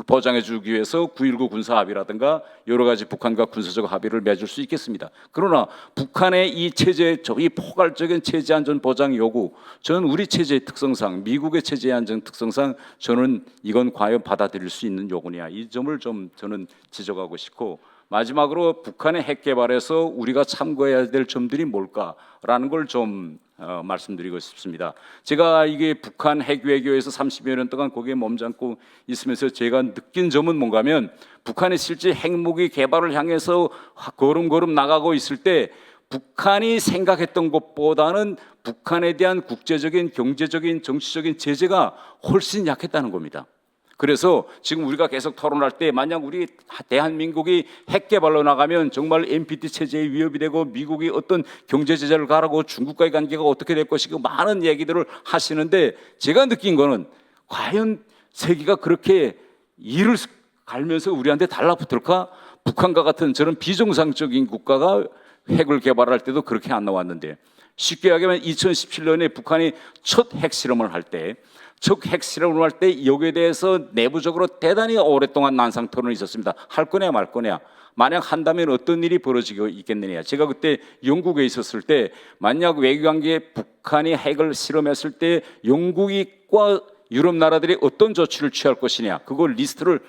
보장해 주기 위해서 9.19 군사합의라든가 여러 가지 북한과 군사적 합의를 맺을 수 있겠습니다. 그러나 북한의 이 체제, 이 포괄적인 체제 안전 보장 요구, 저는 우리 체제의 특성상, 미국의 체제 안전 특성상 저는 이건 과연 받아들일 수 있는 요구냐, 이 점을 좀 저는 지적하고 싶고, 마지막으로 북한의 핵 개발에서 우리가 참고해야 될 점들이 뭘까라는 걸 좀 말씀드리고 싶습니다. 제가 이게 북한 핵 외교에서 30여 년 동안 거기에 몸담고 있으면서 제가 느낀 점은 뭔가 하면, 북한이 실제 핵무기 개발을 향해서 걸음걸음 나가고 있을 때 북한이 생각했던 것보다는 북한에 대한 국제적인 경제적인 정치적인 제재가 훨씬 약했다는 겁니다. 그래서 지금 우리가 계속 토론할 때 만약 우리 대한민국이 핵 개발로 나가면 정말 NPT 체제에 위협이 되고 미국이 어떤 경제 제재를 가라고 중국과의 관계가 어떻게 될 것이고 많은 얘기들을 하시는데, 제가 느낀 거는 과연 세계가 그렇게 이를 갈면서 우리한테 달라붙을까? 북한과 같은 저런 비정상적인 국가가 핵을 개발할 때도 그렇게 안 나왔는데, 쉽게 얘기하면 2017년에 북한이 첫 핵실험을 할 때 여기에 대해서 내부적으로 대단히 오랫동안 난상 토론이 있었습니다. 할 거냐 말 거냐, 만약 한다면 어떤 일이 벌어지고 있겠느냐. 제가 그때 영국에 있었을 때 만약 외교관계에 북한이 핵을 실험했을 때 영국과 유럽 나라들이 어떤 조치를 취할 것이냐, 그걸 리스트를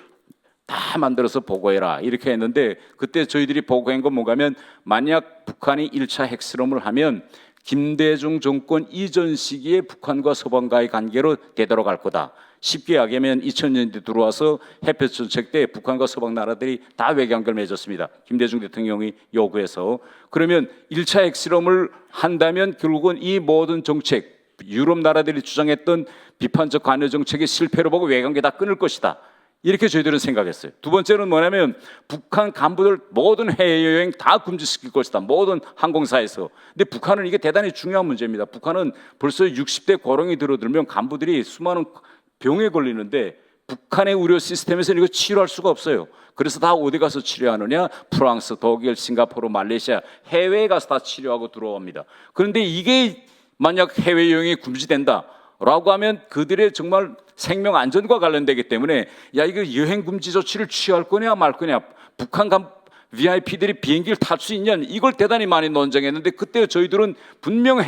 다 만들어서 보고해라 이렇게 했는데, 그때 저희들이 보고한 건 뭔가면, 만약 북한이 1차 핵실험을 하면 김대중 정권 이전 시기에 북한과 서방과의 관계로 되돌아갈 거다. 쉽게 이야기하면 2000년대 들어와서 해협 정책 때 북한과 서방 나라들이 다 외교관계를 맺었습니다. 김대중 대통령이 요구해서. 그러면 1차 핵실험을 한다면 결국은 이 모든 정책, 유럽 나라들이 주장했던 비판적 관여 정책의 실패로 보고 외교관계 다 끊을 것이다. 이렇게 저희들은 생각했어요. 두 번째는 뭐냐면, 북한 간부들 모든 해외여행 다 금지시킬 것이다. 모든 항공사에서. 근데 북한은 이게 대단히 중요한 문제입니다. 북한은 벌써 60대 고령이 들어들면 간부들이 수많은 병에 걸리는데 북한의 의료 시스템에서는 이거 치료할 수가 없어요. 그래서 다 어디 가서 치료하느냐? 프랑스, 독일, 싱가포르, 말레이시아 해외에 가서 다 치료하고 들어옵니다. 그런데 이게 만약 해외여행이 금지된다 라고 하면 그들의 정말 생명 안전과 관련되기 때문에, 야, 이거 여행 금지 조치를 취할 거냐 말 거냐, 북한 VIP들이 비행기를 탈 수 있냐, 이걸 대단히 많이 논쟁했는데, 그때 저희들은 분명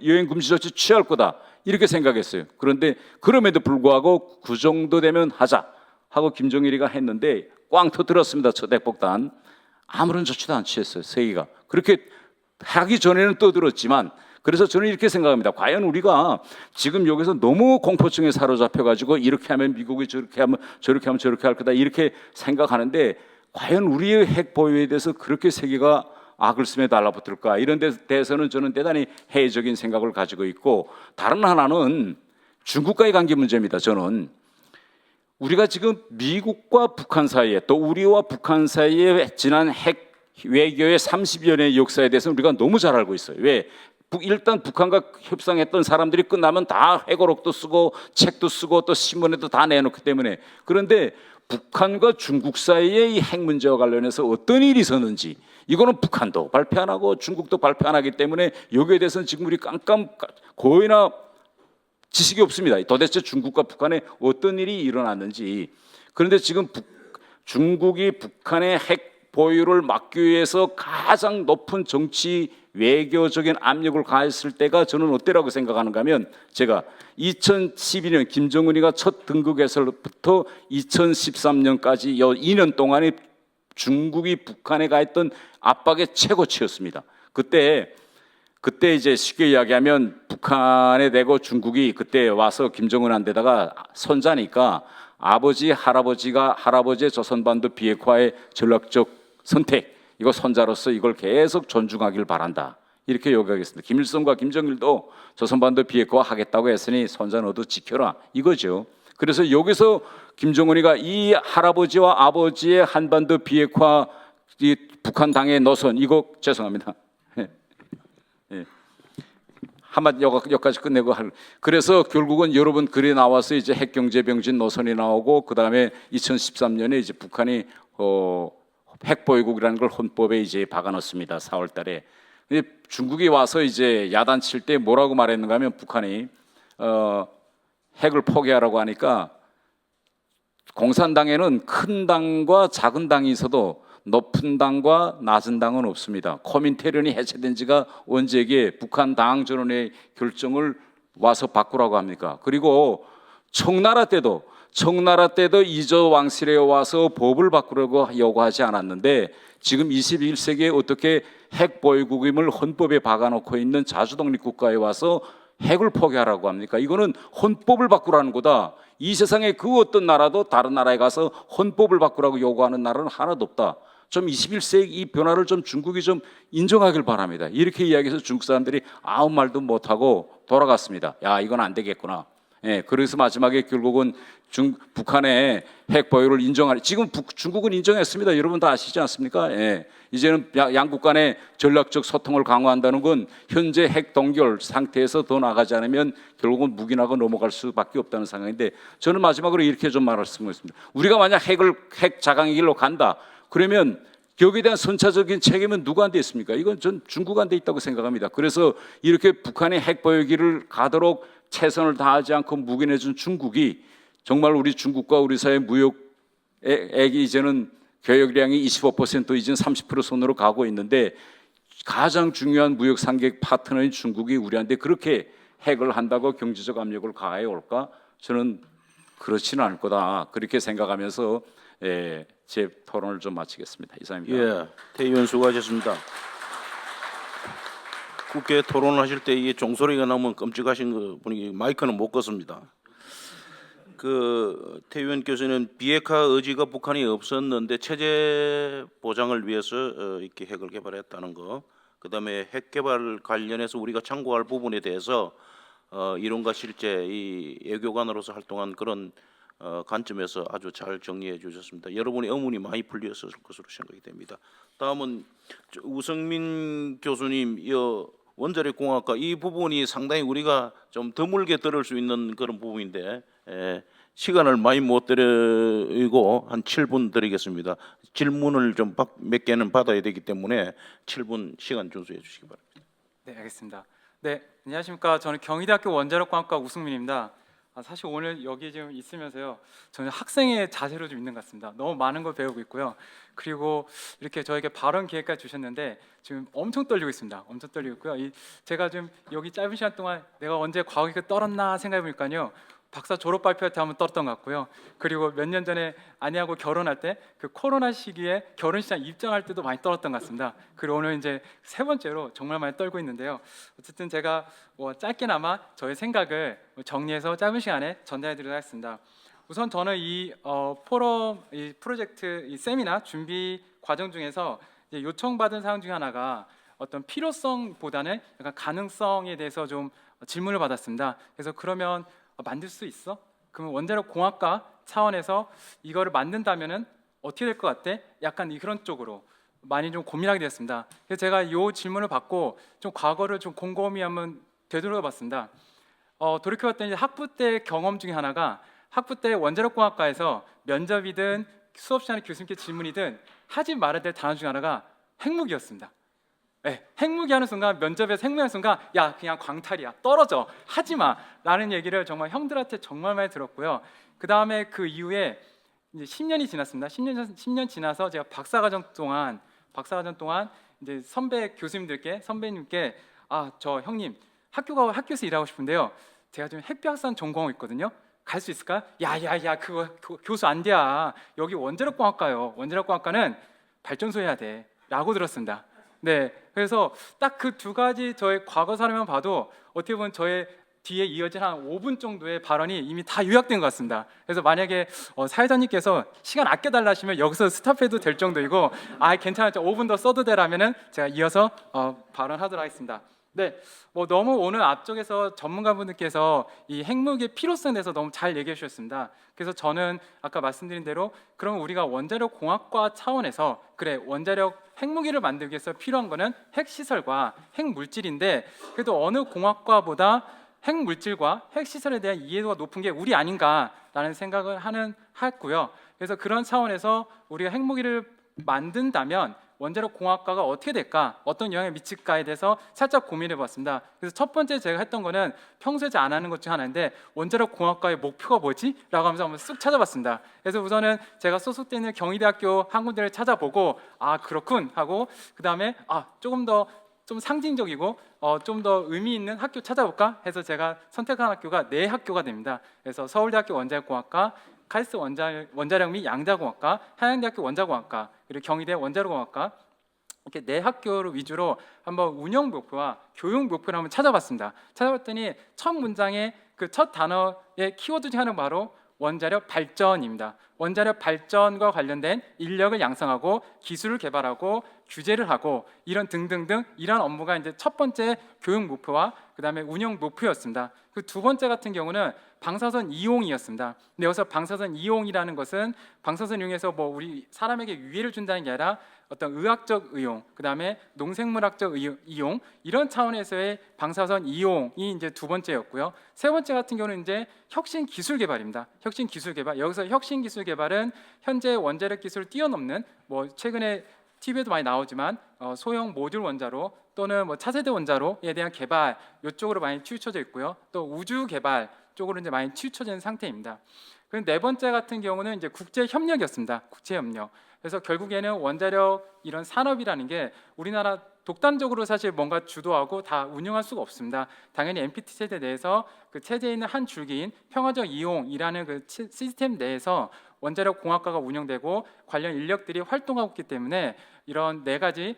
여행 금지 조치 취할 거다 이렇게 생각했어요. 그런데 그럼에도 불구하고 그 정도 되면 하자 하고 김정일이가 했는데 꽝 터뜨렸습니다. 첫 핵폭탄. 아무런 조치도 안 취했어요. 세계가 그렇게 하기 전에는 떠들었지만, 그래서 저는 이렇게 생각합니다. 과연 우리가 지금 여기서 너무 공포증에 사로잡혀가지고 이렇게 하면 미국이 저렇게 하면 저렇게 할 거다 이렇게 생각하는데, 과연 우리의 핵 보유에 대해서 그렇게 세계가 악을 쓰며 달라붙을까, 이런 데 대해서는 저는 대단히 회의적인 생각을 가지고 있고, 다른 하나는 중국과의 관계 문제입니다. 저는 우리가 지금 미국과 북한 사이에, 또 우리와 북한 사이에 지난 핵 외교의 30여 년의 역사에 대해서 우리가 너무 잘 알고 있어요. 왜? 일단 북한과 협상했던 사람들이 끝나면 다 회고록도 쓰고 책도 쓰고 또 신문에도 다 내놓기 때문에. 그런데 북한과 중국 사이의 이 핵 문제와 관련해서 어떤 일이 있었는지, 이거는 북한도 발표 안 하고 중국도 발표 안 하기 때문에 여기에 대해서는 지금 우리 거의나 지식이 없습니다. 도대체 중국과 북한에 어떤 일이 일어났는지. 그런데 지금 중국이 북한의 핵 보유를 막기 위해서 가장 높은 정치 외교적인 압력을 가했을 때가 저는 어때라고 생각하는가 하면 제가 2012년 김정은이가 첫 등극에서부터 2013년까지 2년 동안에 중국이 북한에 가했던 압박의 최고치였습니다. 그때 이제 쉽게 이야기하면 북한에 대고 중국이 그때 와서 김정은한테다가 손자니까 아버지의 조선반도 비핵화의 전략적 선택, 이거 손자로서 이걸 계속 존중하길 바란다, 이렇게 요구하겠습니다. 김일성과 김정일도 조선반도 비핵화 하겠다고 했으니 손자 너도 지켜라, 이거죠. 그래서 여기서 김정은이가 이 할아버지와 아버지의 한반도 비핵화, 이 북한 당의 노선, 이거 죄송합니다. 예. 한마디 여기까지 끝내고 그래서 결국은 여러분 글에 나와서 이제 핵경제병진 노선이 나오고, 그 다음에 2013년에 이제 북한이 핵보유국이라는 걸 헌법에 이제 박아놓습니다. 4월달에. 중국이 와서 이제 야단칠 때 뭐라고 말했는가 하면 북한이 핵을 포기하라고 하니까 공산당에는 큰 당과 작은 당이 있어도 높은 당과 낮은 당은 없습니다. 코민테른이 해체된 지가 언제기에 북한 당 전원의 결정을 와서 바꾸라고 합니까? 그리고 청나라 때도 이조 왕실에 와서 법을 바꾸려고 요구하지 않았는데, 지금 21세기에 어떻게 핵 보유국임을 헌법에 박아놓고 있는 자주독립 국가에 와서 핵을 포기하라고 합니까? 이거는 헌법을 바꾸라는 거다. 이 세상에 그 어떤 나라도 다른 나라에 가서 헌법을 바꾸라고 요구하는 나라는 하나도 없다. 좀 21세기 이 변화를 좀 중국이 좀 인정하길 바랍니다. 이렇게 이야기해서 중국 사람들이 아무 말도 못하고 돌아갔습니다. 야, 이건 안 되겠구나. 예, 그래서 마지막에 결국은 북한의 핵 보유를 인정하는, 지금 중국은 인정했습니다. 여러분 다 아시지 않습니까? 예, 이제는 양국 간의 전략적 소통을 강화한다는 건 현재 핵 동결 상태에서 더 나가지 않으면 결국은 묵인하고 넘어갈 수밖에 없다는 상황인데, 저는 마지막으로 이렇게 좀 말씀드리겠습니다. 우리가 만약 핵 자강의 길로 간다, 그러면 여기에 대한 선차적인 책임은 누구한테 있습니까? 이건 전 중국한테 있다고 생각합니다. 그래서 이렇게 북한의 핵 보유기를 가도록 최선을 다하지 않고 묵인해준 중국이 정말 우리 중국과 우리 사이의 무역액이 이제는 교역량이 25% 이제는 30% 선으로 가고 있는데, 가장 중요한 무역 상객 파트너인 중국이 우리한테 그렇게 핵을 한다고 경제적 압력을 가해 올까? 저는 그렇지는 않을 거다, 그렇게 생각하면서 제 토론을 좀 마치겠습니다. 이상입니다. 예, 태 의원 수고하셨습니다. 국회 토론하실 때 이게 종소리가 나면 끔찍하신 거 보니 마이크는 못 껐습니다. 태 의원께서는 비핵화 의지가 북한이 없었는데 체제 보장을 위해서 이렇게 핵을 개발했다는 거, 그다음에 핵 개발 관련해서 우리가 참고할 부분에 대해서 이론과 실제 이 외교관으로서 활동한 그런 관점에서 아주 잘 정리해 주셨습니다. 여러분의 의문이 많이 풀렸을 것으로 생각이 됩니다. 다음은 우성민 교수님, 원자력 공학과 이 부분이 상당히 우리가 좀 드물게 들을 수 있는 그런 부분인데, 시간을 많이 못 드리고 한 7분 드리겠습니다. 질문을 좀 몇 개는 받아야 되기 때문에 7분 시간 준수해 주시기 바랍니다. 네, 알겠습니다. 네, 안녕하십니까. 저는 경희대학교 원자력공학과 우승민입니다. 사실 오늘 여기 지금 있으면서요, 저는 학생의 자세로 좀 있는 것 같습니다. 너무 많은 걸 배우고 있고요. 그리고 이렇게 저에게 발언 기회까지 주셨는데 지금 엄청 떨리고 있습니다. 엄청 떨리고 있고요. 제가 좀 여기 짧은 시간 동안 내가 언제 과거에 떨었나 생각해 보니까요, 박사 졸업 발표할 때 한번 떨었던 것 같고요. 그리고 몇 년 전에 아내하고 결혼할 때 그 코로나 시기에 결혼식장 입장할 때도 많이 떨었던 것 같습니다. 그리고 오늘 이제 세 번째로 정말 많이 떨고 있는데요. 어쨌든 제가 짧게나마 저의 생각을 정리해서 짧은 시간에 전달해드리도록 하겠습니다. 우선 저는 이 포럼, 이 프로젝트, 이 세미나 준비 과정 중에서 이제 요청받은 사항 중에 하나가 어떤 필요성보다는 약간 가능성에 대해서 좀 질문을 받았습니다. 그래서 그러면 만들 수 있어? 그러면 원자력 공학과 차원에서 이거를 만든다면은 어떻게 될 것 같아? 약간 그런 쪽으로 많이 좀 고민하게 되었습니다. 그래서 제가 이 질문을 받고 좀 과거를 좀 곰곰이 한번 되돌아봤습니다. 돌이켜봤더니 학부 때 경험 중에 하나가, 학부 때 원자력 공학과에서 면접이든 수업 시간에 교수님께 질문이든 하지 말아야 될 단어 중에 하나가 핵무기였습니다. 네, 핵무기 하는 순간, 면접에서 핵무기 하는 순간, 야 그냥 광탈이야, 떨어져, 하지마 라는 얘기를 정말 형들한테 정말 많이 들었고요. 그 다음에 그 이후에 이제 10년이 지났습니다. 10년 지나서 제가 박사과정 동안 이제 선배님께 저 형님 학교에서 일하고 싶은데요. 제가 지금 핵비학산 전공하고 있거든요. 갈 수 있을까? 야야야 그거 교수 안 돼야. 여기 원자력공학과요. 원자력공학과는 발전소 해야 돼라고 들었습니다. 네, 그래서 딱 그 두 가지 저의 과거 사례만 봐도 어떻게 보면 저의 뒤에 이어진 한 5분 정도의 발언이 이미 다 요약된 것 같습니다. 그래서 만약에 사회자님께서 시간 아껴달라 하시면 여기서 스탑해도 될 정도이고 괜찮았죠. 5분 더 써도 되라면은 제가 이어서 발언하도록 하겠습니다. 네, 너무 오늘 앞쪽에서 전문가분들께서 이 핵무기의 필요성에 대해서 너무 잘 얘기해 주셨습니다. 그래서 저는 아까 말씀드린 대로 그럼 우리가 원자력 공학과 차원에서 원자력 핵무기를 만들기 위해서 필요한 거는 핵시설과 핵물질인데 그래도 어느 공학과보다 핵물질과 핵시설에 대한 이해도가 높은 게 우리 아닌가라는 생각을 했고요. 그래서 그런 차원에서 우리가 핵무기를 만든다면 원자력 공학과가 어떻게 될까, 어떤 영향을 미칠까에 대해서 살짝 고민해봤습니다. 그래서 첫 번째 제가 했던 거는 평소에 잘 안 하는 것 중 하나인데 원자력 공학과의 목표가 뭐지? 라고 하면서 한번 쑥 찾아봤습니다. 그래서 우선은 제가 소속돼 있는 경희대학교 한 군데를 찾아보고 그렇군 하고 그 다음에 조금 더 좀 상징적이고 좀 더 의미 있는 학교 찾아볼까 해서 제가 선택한 학교가 네 학교가 됩니다. 그래서 서울대학교 원자력공학과, 카이스트 원자력 및 양자공학과, 한양대학교 원자공학과, 그리고 경희대 원자력공학과 이렇게 네 학교를 위주로 한번 운영 목표와 교육 목표를 한번 찾아봤습니다. 찾아봤더니 첫 문장의 그 첫 단어의 키워드 중 하나는 바로 원자력 발전입니다. 원자력 발전과 관련된 인력을 양성하고 기술을 개발하고 규제를 하고 이런 등등등 이런 업무가 이제 첫 번째 교육 목표와 그다음에 운영 목표였습니다. 그 두 번째 같은 경우는 방사선 이용이었습니다. 근데 여기서 방사선 이용이라는 것은 방사선 이용에서 우리 사람에게 유해를 준다는 게 아니라 어떤 의학적 이용, 그다음에 농생물학적 이용 이런 차원에서의 방사선 이용이 이제 두 번째였고요. 세 번째 같은 경우는 이제 혁신 기술 개발입니다. 혁신 기술 개발. 여기서 혁신 기술 개발은 현재 원자력 기술을 뛰어넘는 최근에 TV에도 많이 나오지만 소형 모듈 원자로 또는 차세대 원자로에 대한 개발 이쪽으로 많이 치우쳐져 있고요. 또 우주 개발 쪽으로 이제 많이 치우쳐진 상태입니다. 그리고 네 번째 같은 경우는 이제 국제 협력이었습니다. 국제 협력. 그래서 결국에는 원자력 이런 산업이라는 게 우리나라 독단적으로 사실 뭔가 주도하고 다 운영할 수가 없습니다. 당연히 NPT 체제 내에서 그 체제에 있는 한 줄기인 평화적 이용이라는 그 시스템 내에서 원자력 공학과가 운영되고 관련 인력들이 활동하고 있기 때문에 이런 네 가지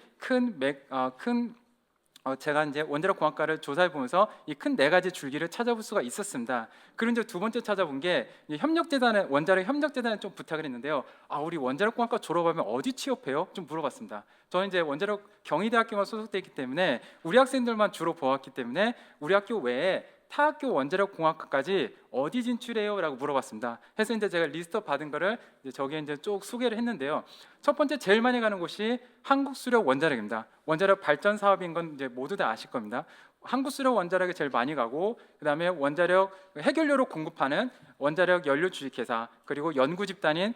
제가 이제 원자력 공학과를 조사해 보면서 이 큰 네 가지 줄기를 찾아볼 수가 있었습니다. 그리고 이제 두 번째 찾아본 게 협력재단에 원자력 협력재단에 좀 부탁을 했는데요. 우리 원자력 공학과 졸업하면 어디 취업해요? 좀 물어봤습니다. 저는 이제 원자력 경희대학교만 소속돼 있기 때문에 우리 학생들만 주로 보았기 때문에 우리 학교 외에 타 학교 원자력 공학과까지 어디 진출해요? 라고 물어봤습니다. 해서 이제 제가 리스트업 받은 거를 저기에 이제 쭉 소개를 했는데요. 첫 번째 제일 많이 가는 곳이 한국수력 원자력입니다. 원자력 발전 사업인 건 이제 모두 다 아실 겁니다. 한국수력 원자력이 제일 많이 가고 그다음에 원자력 해결료로 공급하는 원자력 연료 주식회사, 그리고 연구 집단인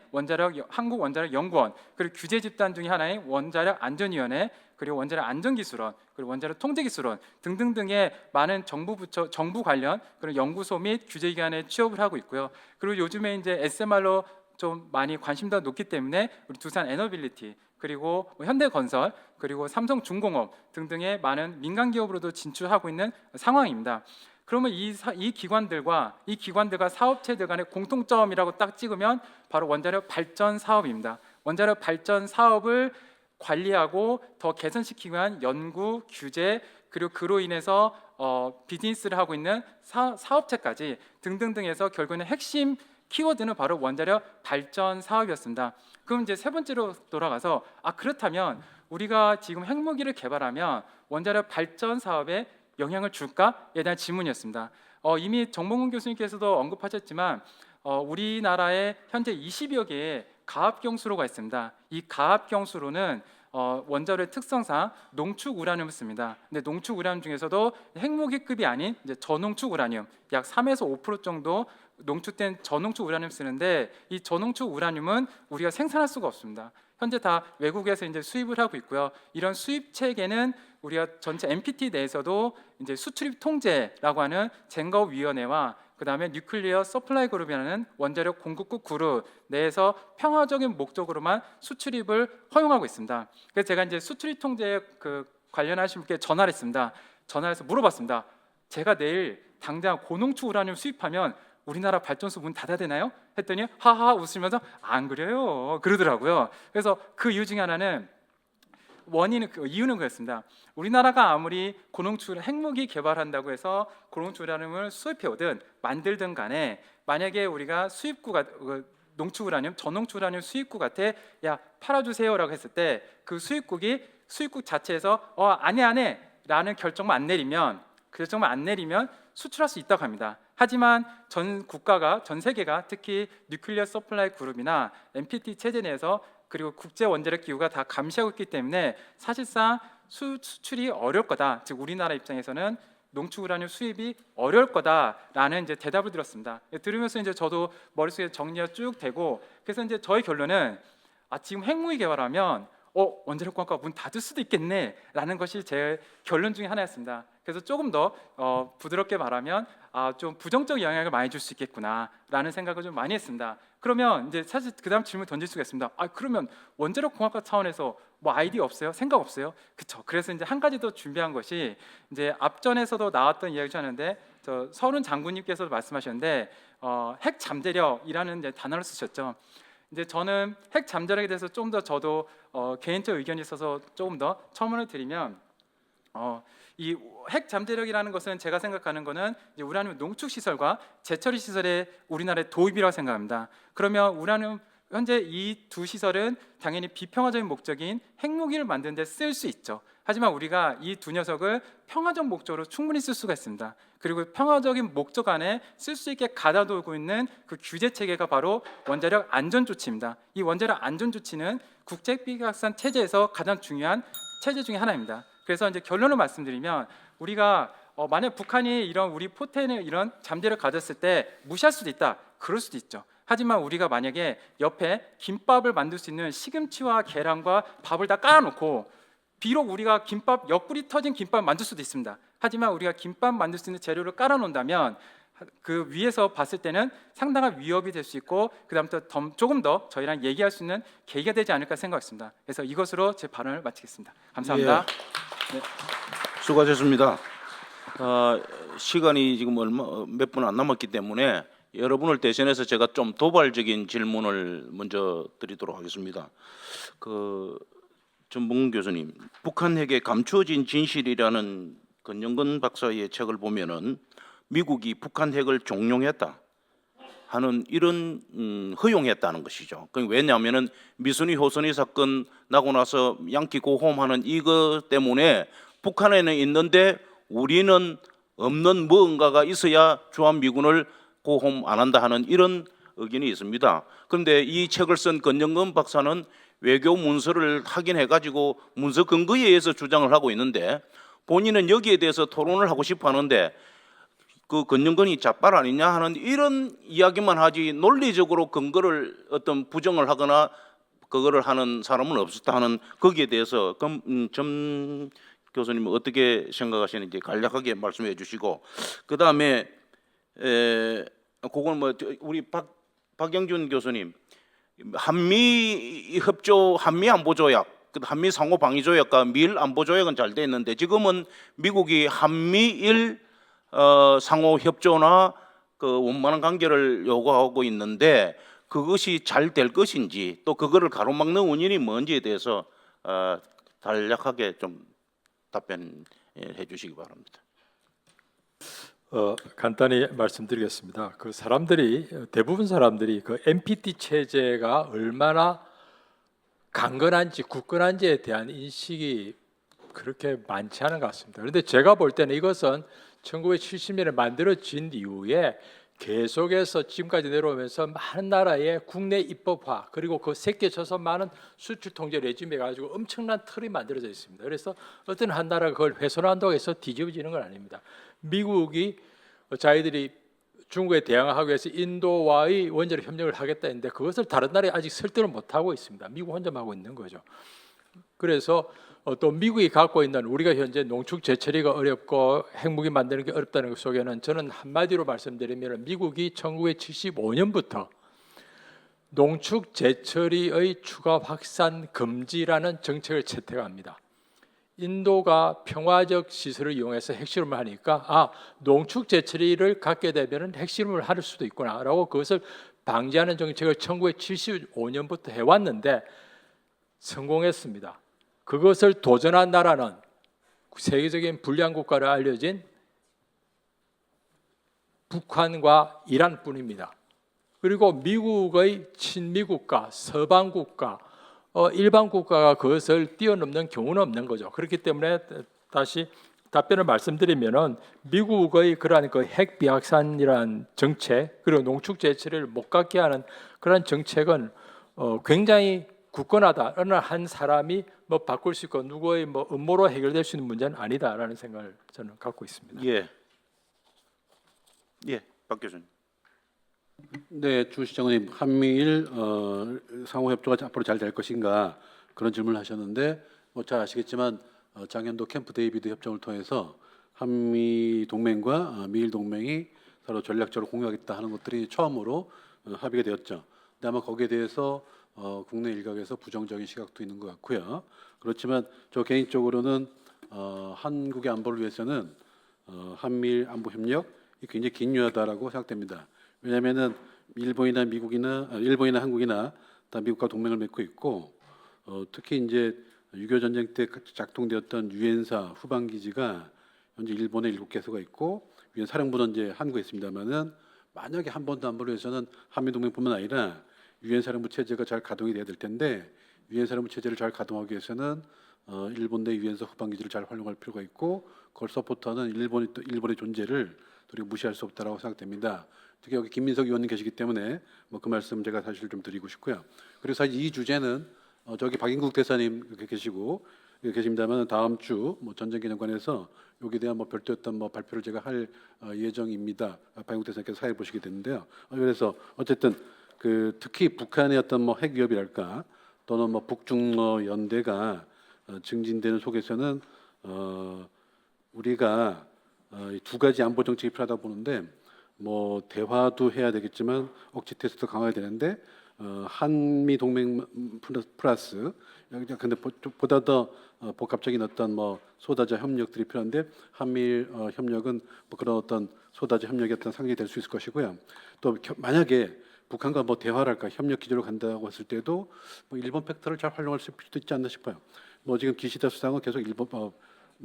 한국 원자력 연구원, 그리고 규제 집단 중에 하나인 원자력 안전위원회, 그리고 원자력 안전기술원, 그리고 원자력 통제기술원 등등등의 많은 정부 부처, 정부 관련 그런 연구소 및 규제기관에 취업을 하고 있고요. 그리고 요즘에 이제 SMR로 좀 많이 관심도가 높기 때문에 우리 두산 에너빌리티, 그리고 현대건설, 그리고 삼성중공업 등등의 많은 민간 기업으로도 진출하고 있는 상황입니다. 그러면 이 기관들과 사업체들 간의 공통점이라고 딱 찍으면 바로 원자력 발전 사업입니다. 원자력 발전 사업을 관리하고 더 개선시키기 위한 연구, 규제, 그리고 그로 인해서 비즈니스를 하고 있는 사업체까지 등등등해서 결국에는 핵심 키워드는 바로 원자력 발전 사업이었습니다. 그럼 이제 세 번째로 돌아가서 그렇다면 우리가 지금 핵무기를 개발하면 원자력 발전 사업에 영향을 줄까에 대한 질문이었습니다. 이미 정몽근 교수님께서도 언급하셨지만 우리나라에 현재 20여 개의 가압경수로가 있습니다. 이 가압경수로는 원자로의 특성상 농축 우라늄을 씁니다. 근데 농축 우라늄 중에서도 핵무기급이 아닌 이제 저농축 우라늄 약 3에서 5% 정도 농축된 저농축 우라늄 쓰는데 이 저농축 우라늄은 우리가 생산할 수가 없습니다. 현재 다 외국에서 이제 수입을 하고 있고요. 이런 수입 체계는 우리가 전체 NPT 내에서도 이제 수출입 통제라고 하는 쟁거위원회와 그다음에 뉴클리어 서플라이 그룹이라는 원자력 공급국 그룹 내에서 평화적인 목적으로만 수출입을 허용하고 있습니다. 그래서 제가 이제 수출입 통제에 관련하신 분께 전화를 했습니다. 전화해서 물어봤습니다. 제가 내일 당장 고농축 우라늄 수입하면 우리나라 발전소 문 닫아야 되나요? 했더니 하하 웃으면서 안 그래요 그러더라고요. 그래서 그 이유 중에 하나는 이유는 그렇습니다. 우리나라가 아무리 고농축 핵무기 개발한다고 해서 고농축 우라늄을 수입해 오든 만들든 간에 만약에 우리가 수입구가 농축 우라늄, 전농축 우라늄 수입국한테 야 팔아주세요라고 했을 때 그 수입국이 수입국 자체에서 안 해 라는 결정만 안 내리면 수출할 수 있다고 합니다. 하지만 전 세계가 특히 뉴클리어 서플라이 그룹이나 NPT 체제 내에서 그리고 국제 원자력 기구가 다 감시하고 있기 때문에 사실상 수출이 어려울 거다. 즉 우리나라 입장에서는 농축 우라늄 수입이 어려울 거다라는 이제 대답을 들었습니다. 들으면서 이제 저도 머릿속에 정리가 쭉 되고 그래서 이제 저의 결론은 지금 핵무기 개발하면 원자력 관광가 문 닫을 수도 있겠네라는 것이 제 결론 중에 하나였습니다. 그래서 조금 더 부드럽게 말하면 좀 부정적 영향을 많이 줄 수 있겠구나라는 생각을 좀 많이 했습니다. 그러면 이제 사실 그다음 질문 던질 수가 있습니다. 그러면 원자력 공학과 차원에서 뭐 아이디어 없어요? 생각 없어요? 그렇죠. 그래서 이제 한 가지 더 준비한 것이 이제 앞전에서도 나왔던 이야기를 하는데 서른 장군님께서도 말씀하셨는데 핵 잠재력이라는 이제 단어를 쓰셨죠. 이제 저는 핵 잠재력에 대해서 좀 더 저도 개인적 의견이 있어서 조금 더 첨언을 드리면 이 핵 잠재력이라는 것은 제가 생각하는 것은 이제 우라늄 농축 시설과 재처리 시설의 우리나라의 도입이라고 생각합니다. 그러면 우라늄 현재 이 두 시설은 당연히 비평화적인 목적인 핵무기를 만드는 데 쓸 수 있죠. 하지만 우리가 이 두 녀석을 평화적 목적으로 충분히 쓸 수가 있습니다. 그리고 평화적인 목적 안에 쓸 수 있게 가다두고 있는 그 규제 체계가 바로 원자력 안전 조치입니다. 이 원자력 안전 조치는 국제 비핵화산 체제에서 가장 중요한 체제 중에 하나입니다. 그래서 이제 결론을 말씀드리면 우리가 만약 북한이 이런 우리 포텐을 이런 잠재를 가졌을 때 무시할 수도 있다. 그럴 수도 있죠. 하지만 우리가 만약에 옆에 김밥을 만들 수 있는 시금치와 계란과 밥을 다 깔아놓고 비록 우리가 김밥 옆구리 터진 김밥을 만들 수도 있습니다. 하지만 우리가 김밥 만들 수 있는 재료를 깔아놓는다면 그 위에서 봤을 때는 상당한 위협이 될 수 있고 그다음부터 조금 더 저희랑 얘기할 수 있는 계기가 되지 않을까 생각했습니다. 그래서 이것으로 제 발언을 마치겠습니다. 감사합니다. 네. 수고하셨습니다. 시간이 지금 몇 분 안 남았기 때문에 여러분을 대신해서 제가 좀 도발적인 질문을 먼저 드리도록 하겠습니다. 전봉 교수님, 북한 핵의 감추어진 진실이라는 권영근 박사의 책을 보면은 미국이 북한 핵을 종용했다 하는 이런 허용했다는 것이죠. 왜냐하면은 미순이 호순이 사건 나고 나서 양키 고홈하는 이것 때문에 북한에는 있는데 우리는 없는 무언가가 있어야 주한미군을 고홈 안 한다 하는 이런 의견이 있습니다. 그런데 이 책을 쓴 권영근 박사는 외교 문서를 확인해가지고 문서 근거에 의해서 주장을 하고 있는데 본인은 여기에 대해서 토론을 하고 싶어 하는데 그 권영근이 자빨 아니냐 하는 이런 이야기만 하지 논리적으로 근거를 어떤 부정을 하거나 그거를 하는 사람은 없었다 하는 거기에 대해서 점 교수님은 어떻게 생각하시는지 간략하게 말씀해 주시고 그 다음에 그건 우리 박영준 교수님 한미 협조, 한미 안보 조약, 한미 상호 방위 조약과 미일 안보 조약은 잘 돼 있는데 지금은 미국이 한미일 상호 협조나 원만한 관계를 요구하고 있는데 그것이 잘 될 것인지 또 그거를 가로막는 원인이 뭔지에 대해서 간략하게 좀 답변해 주시기 바랍니다. 간단히 말씀드리겠습니다. 대부분 사람들이 그 NPT 체제가 얼마나 강건한지 굳건한지에 대한 인식이 그렇게 많지 않은 것 같습니다. 그런데 제가 볼 때는 이것은 1970년에 만들어진 이후에 계속해서 지금까지 내려오면서 많은 나라의 국내 입법화 그리고 그 새겨져서 많은 수출 통제 레짐에 가지고 엄청난 틀이 만들어져 있습니다. 그래서 어떤 한 나라가 그걸 훼손한다고 해서 뒤집어지는 건 아닙니다. 미국이 자기들이 중국에 대항하기 위해서 인도와의 원자력 협력을 하겠다 했는데 그것을 다른 나라에 아직 설득을 못하고 있습니다. 미국 혼자만 하고 있는 거죠. 그래서 또 미국이 갖고 있는 우리가 현재 농축 제철이가 어렵고 핵무기 만드는 게 어렵다는 것 속에는 저는 한마디로 말씀드리면 미국이 1975년부터 농축 제철이의 추가 확산 금지라는 정책을 채택합니다. 인도가 평화적 시설을 이용해서 핵실험을 하니까 농축 제철이를 갖게 되면 핵실험을 할 수도 있구나라고 그것을 방지하는 정책을 1975년부터 해왔는데 성공했습니다. 그것을 도전한 나라는 세계적인 불량 국가로 알려진 북한과 이란뿐입니다. 그리고 미국의 친미국가, 서방국가, 일반 국가가 그것을 뛰어넘는 경우는 없는 거죠. 그렇기 때문에 다시 답변을 말씀드리면은 미국의 그러한 그 핵 비확산이라는 정책 그리고 농축 제철을 못 갖게 하는 그런 정책은 굉장히 굳건하다. 어느 한 사람이 뭐 바꿀 수 있고 누구의 뭐 음모로 해결될 수 있는 문제는 아니다라는 생각을 저는 갖고 있습니다. 예, 박 교수님. 네, 주 시장님, 한미일 상호 협조가 앞으로 잘 될 것인가 그런 질문을 하셨는데 뭐 잘 아시겠지만 작년도 캠프 데이비드 협정을 통해서 한미 동맹과 미일 동맹이 서로 전략적으로 공유하겠다 하는 것들이 처음으로 합의가 되었죠. 근데 아마 거기에 대해서 국내 일각에서 부정적인 시각도 있는 것 같고요. 그렇지만 저 개인적으로는 한국의 안보를 위해서는 한미일 안보 협력이 굉장히 긴요하다라고 생각됩니다. 왜냐하면은 일본이나 한국이나 다 미국과 동맹을 맺고 있고 특히 이제 6.25 전쟁 때 작동되었던 유엔사 후방 기지가 현재 일본에 7개소가 있고 유엔 사령부는 이제 한국에 있습니다만은 만약에 한 번도 안보를 위해서는 한미 동맹뿐만 아니라 유엔 사령부 체제가 잘 가동이 돼야 될 텐데 유엔 사령부 체제를 잘 가동하기 위해서는 일본 내 유엔사 후방 기지를 잘 활용할 필요가 있고 그걸 서포트하는 일본의 존재를 우리가 무시할 수 없다라고 생각됩니다. 특히 여기 김민석 의원님 계시기 때문에 뭐 그 말씀 제가 사실 좀 드리고 싶고요. 그리고 사실 이 주제는 저기 박인국 대사님 계십니다만 다음 주 뭐 전쟁 기념관에서 여기에 대한 뭐 별도 어떤 뭐 발표를 제가 할 예정입니다. 박인국 대사님께서 사회 보시게 됐는데요. 그래서 어쨌든 그 특히 북한의 어떤 뭐 핵 위협이랄까 또는 뭐 북중러 연대가 증진되는 속에서는 우리가 두 가지 안보 정책이 필요하다 보는데 뭐 대화도 해야 되겠지만 억지 테스트도 강화해야 되는데 한미 동맹 플러스 근데 보다 더 복합적인 어떤 뭐 소다자 협력들이 필요한데 한미일 협력은 뭐 그런 어떤 소다자 협력의 어떤 상징이 될 수 있을 것이고요. 또 만약에 북한과 뭐 대화랄까 협력 기조로 간다고 했을 때도 뭐 일본 팩터를 잘 활용할 수 있지 않나 싶어요. 뭐 지금 기시다 수상은 계속 일본 뭐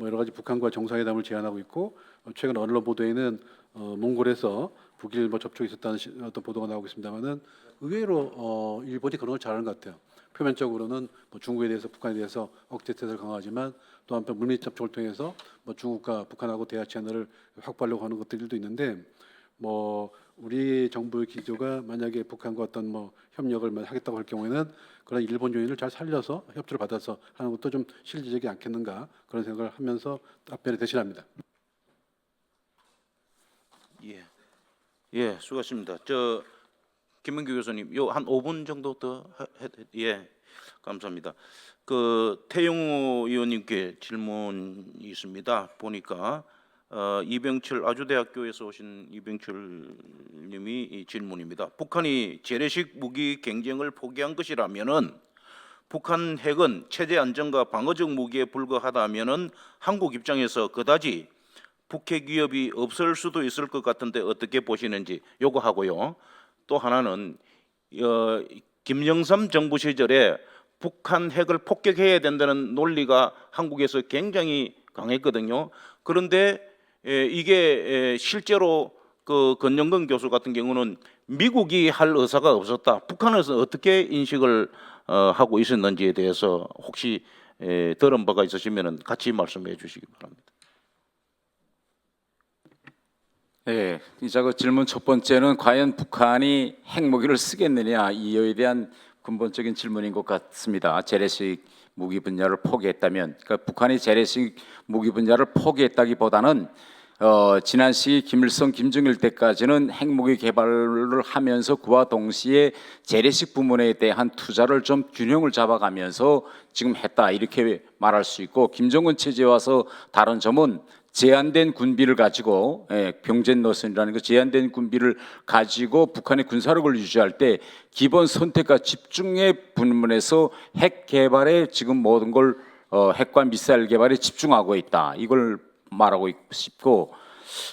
여러 가지 북한과 정상회담을 제안하고 있고 최근 언론 보도에는 몽골에서 북일 뭐 접촉이 있었다는 어떤 보도가 나오고 있습니다만은 의외로 일본이 그런 걸 잘하는 것 같아요. 표면적으로는 뭐 중국에 대해서 북한에 대해서 억제 태세를 강화하지만 또 한편 물밑 접촉을 통해서 뭐 중국과 북한하고 대화 채널을 확보하려고 하는 것들도 있는데 뭐 우리 정부의 기조가 만약에 북한과 어떤 뭐 협력을 하겠다고 할 경우에는 그런 일본 요인을 잘 살려서 협조를 받아서 하는 것도 좀 실질적이지 않겠는가 그런 생각을 하면서 답변을 대신합니다. 예, 수고하십니다. 저 김민규 교수님, 요 한 5분 정도 더 감사합니다. 그 태영호 의원님께 질문이 있습니다. 보니까 이병철 아주대학교에서 오신 이병철님이 이 질문입니다. 북한이 재래식 무기 경쟁을 포기한 것이라면은 북한 핵은 체제 안정과 방어적 무기에 불과하다면은 한국 입장에서 그다지 북핵 위협이 없을 수도 있을 것 같은데 어떻게 보시는지 요거 하고요. 또 하나는 김영삼 정부 시절에 북한 핵을 폭격해야 된다는 논리가 한국에서 굉장히 강했거든요. 그런데 이게 실제로 그 건영근 교수 같은 경우는 미국이 할 의사가 없었다. 북한에서 어떻게 인식을 하고 있었는지에 대해서 혹시 들은 바가 있으시면 같이 말씀해 주시기 바랍니다. 네, 이제 그 질문 첫 번째는 과연 북한이 핵무기를 쓰겠느냐 이에 대한 근본적인 질문인 것 같습니다. 재래식 무기 분야를 포기했다면, 그러니까 북한이 재래식 무기 분야를 포기했다기보다는 지난 시기 김일성, 김정일 때까지는 핵무기 개발을 하면서 그와 동시에 재래식 부문에 대한 투자를 좀 균형을 잡아가면서 지금 했다 이렇게 말할 수 있고, 김정은 체제에 와서 다른 점은 제한된 군비를 가지고 병전 노선이라는 그 제한된 군비를 가지고 북한의 군사력을 유지할 때 기본 선택과 집중의 부분에서 핵 개발에 지금 모든 걸 핵과 미사일 개발에 집중하고 있다, 이걸 말하고 싶고,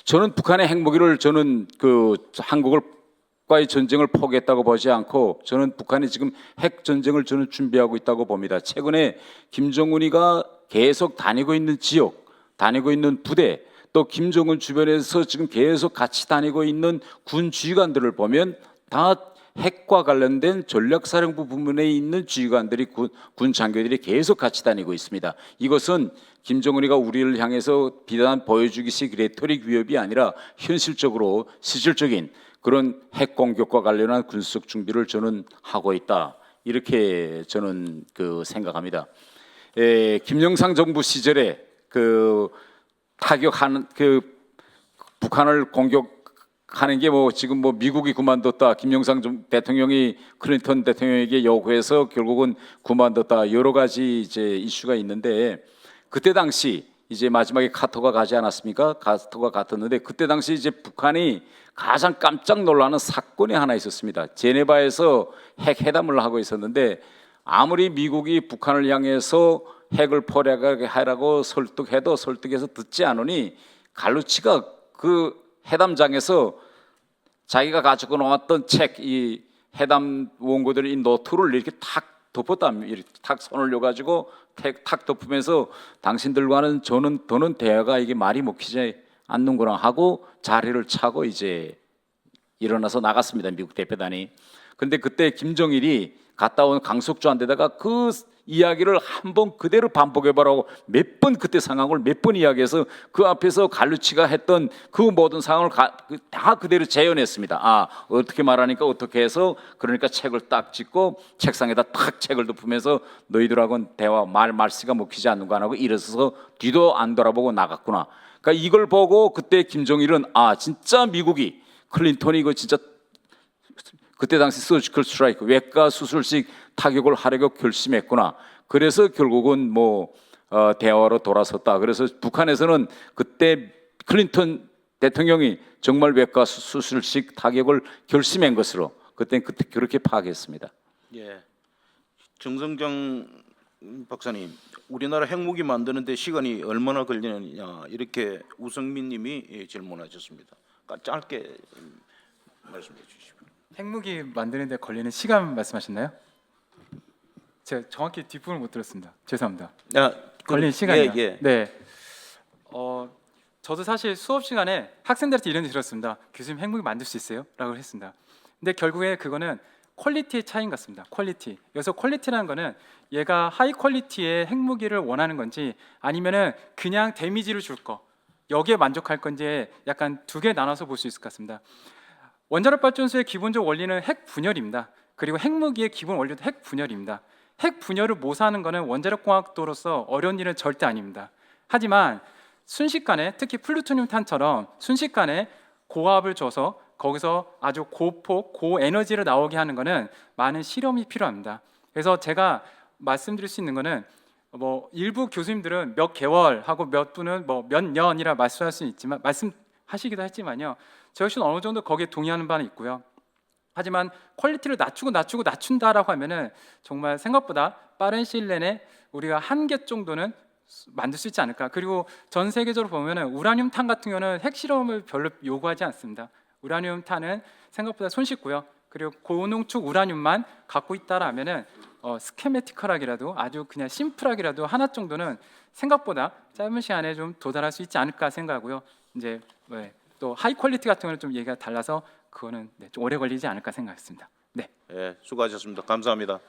저는 북한의 핵무기를 저는 그 한국과의 전쟁을 포기했다고 보지 않고, 저는 북한이 지금 핵 전쟁을 저는 준비하고 있다고 봅니다. 최근에 김정은이가 계속 다니고 있는 지역, 다니고 있는 부대, 또 김정은 주변에서 지금 계속 같이 다니고 있는 군 지휘관들을 보면 다 핵과 관련된 전략사령부 부문에 있는 지휘관들이 군 장교들이 계속 같이 다니고 있습니다. 이것은 김정은이가 우리를 향해서 비단 보여주기식 레토릭 위협이 아니라 현실적으로 실질적인 그런 핵 공격과 관련한 군사적 준비를 저는 하고 있다, 이렇게 저는 생각합니다. 김영삼 정부 시절에 타격하는 북한을 공격하는 게 지금 미국이 그만뒀다, 김영삼 대통령이 클린턴 대통령에게 요구해서 결국은 그만뒀다, 여러 가지 이제 이슈가 있는데, 그때 당시 이제 마지막에 카터가 가지 않았습니까? 카터가 갔었는데, 그때 당시 이제 북한이 가장 깜짝 놀라는 사건이 하나 있었습니다. 제네바에서 핵 회담을 하고 있었는데, 아무리 미국이 북한을 향해서 핵을 포략하게 하라고 설득해도 설득해서 듣지 않으니 갈루치가 그 회담장에서 자기가 가지고 나왔던 책, 이 회담 원고들의 이 노트를 이렇게 탁 덮었다, 이렇게 탁 손을 려가지고 탁 덮으면서 당신들과는 더는 대화가 이게 말이 먹히지 않는구나 하고 자리를 차고 이제 일어나서 나갔습니다, 미국 대표단이. 근데 그때 김정일이 갔다 온 강석주한테다가 그 이야기를 한번 그대로 반복해보라고 몇 번 그때 상황을 몇 번 이야기해서 그 앞에서 갈루치가 했던 그 모든 상황을 다 그대로 재현했습니다. 어떻게 말하니까 어떻게 해서, 그러니까 책을 딱 찍고 책상에다 탁 책을 덮으면서 너희들하고는 대화 말씨가 먹히지 않는 거 안 하고 일어서서 뒤도 안 돌아보고 나갔구나. 그러니까 이걸 보고 그때 김정일은 진짜 미국이 클린턴이 이거 진짜 그때 당시 서지컬 스트라이크, 외과 수술식 타격을 하려고 결심했구나. 그래서 결국은 대화로 돌아섰다. 그래서 북한에서는 그때 클린턴 대통령이 정말 외과 수술식 타격을 결심한 것으로 그때 그렇게 파악했습니다. 예, 정성정 박사님, 우리나라 핵무기 만드는데 시간이 얼마나 걸리느냐, 이렇게 우성민님이 질문하셨습니다. 짧게 말씀해 주시죠. 핵무기 만드는 데 걸리는 시간 말씀하셨나요? 제가 정확히 뒷부분을 못 들었습니다. 죄송합니다. 걸리는 시간이요? 예. 네. 저도 사실 수업 시간에 학생들한테 이런 얘기 들었습니다. 교수님 핵무기 만들 수 있어요? 라고 했습니다. 근데 결국에 그거는 퀄리티의 차이인 것 같습니다. 퀄리티. 여기서 퀄리티라는 거는 얘가 하이 퀄리티의 핵무기를 원하는 건지 아니면은 그냥 데미지를 줄 거, 여기에 만족할 건지 약간 두 개 나눠서 볼 수 있을 것 같습니다. 원자력 발전소의 기본적 원리는 핵 분열입니다. 그리고 핵무기의 기본 원리도 핵 분열입니다. 핵 분열을 모사하는 것은 원자력 공학도로서 어려운 일은 절대 아닙니다. 하지만 순식간에, 특히 플루토늄 탄처럼 순식간에 고압을 줘서 거기서 아주 고폭, 고에너지를 나오게 하는 것은 많은 실험이 필요합니다. 그래서 제가 말씀드릴 수 있는 것은 일부 교수님들은 몇 개월 하고 몇 분은 몇 년이라 말씀할 수 있지만 말씀하시기도 했지만요, 저 역시는 어느 정도 거기에 동의하는 바는 있고요. 하지만 퀄리티를 낮춘다라고 하면은 정말 생각보다 빠른 시일 내내 우리가 한 개 정도는 만들 수 있지 않을까. 그리고 전 세계적으로 보면은 우라늄 탄 같은 경우는 핵실험을 별로 요구하지 않습니다. 우라늄 탄은 생각보다 손쉽고요. 그리고 고농축 우라늄만 갖고 있다라면은 스케메티컬하기라도 아주 그냥 심플하기라도 하나 정도는 생각보다 짧은 시간에 좀 도달할 수 있지 않을까 생각하고요. 이제 또 하이 퀄리티 같은 경우는 좀 얘기가 달라서 그거는 좀 오래 걸리지 않을까 생각했습니다. 네. 수고하셨습니다. 감사합니다.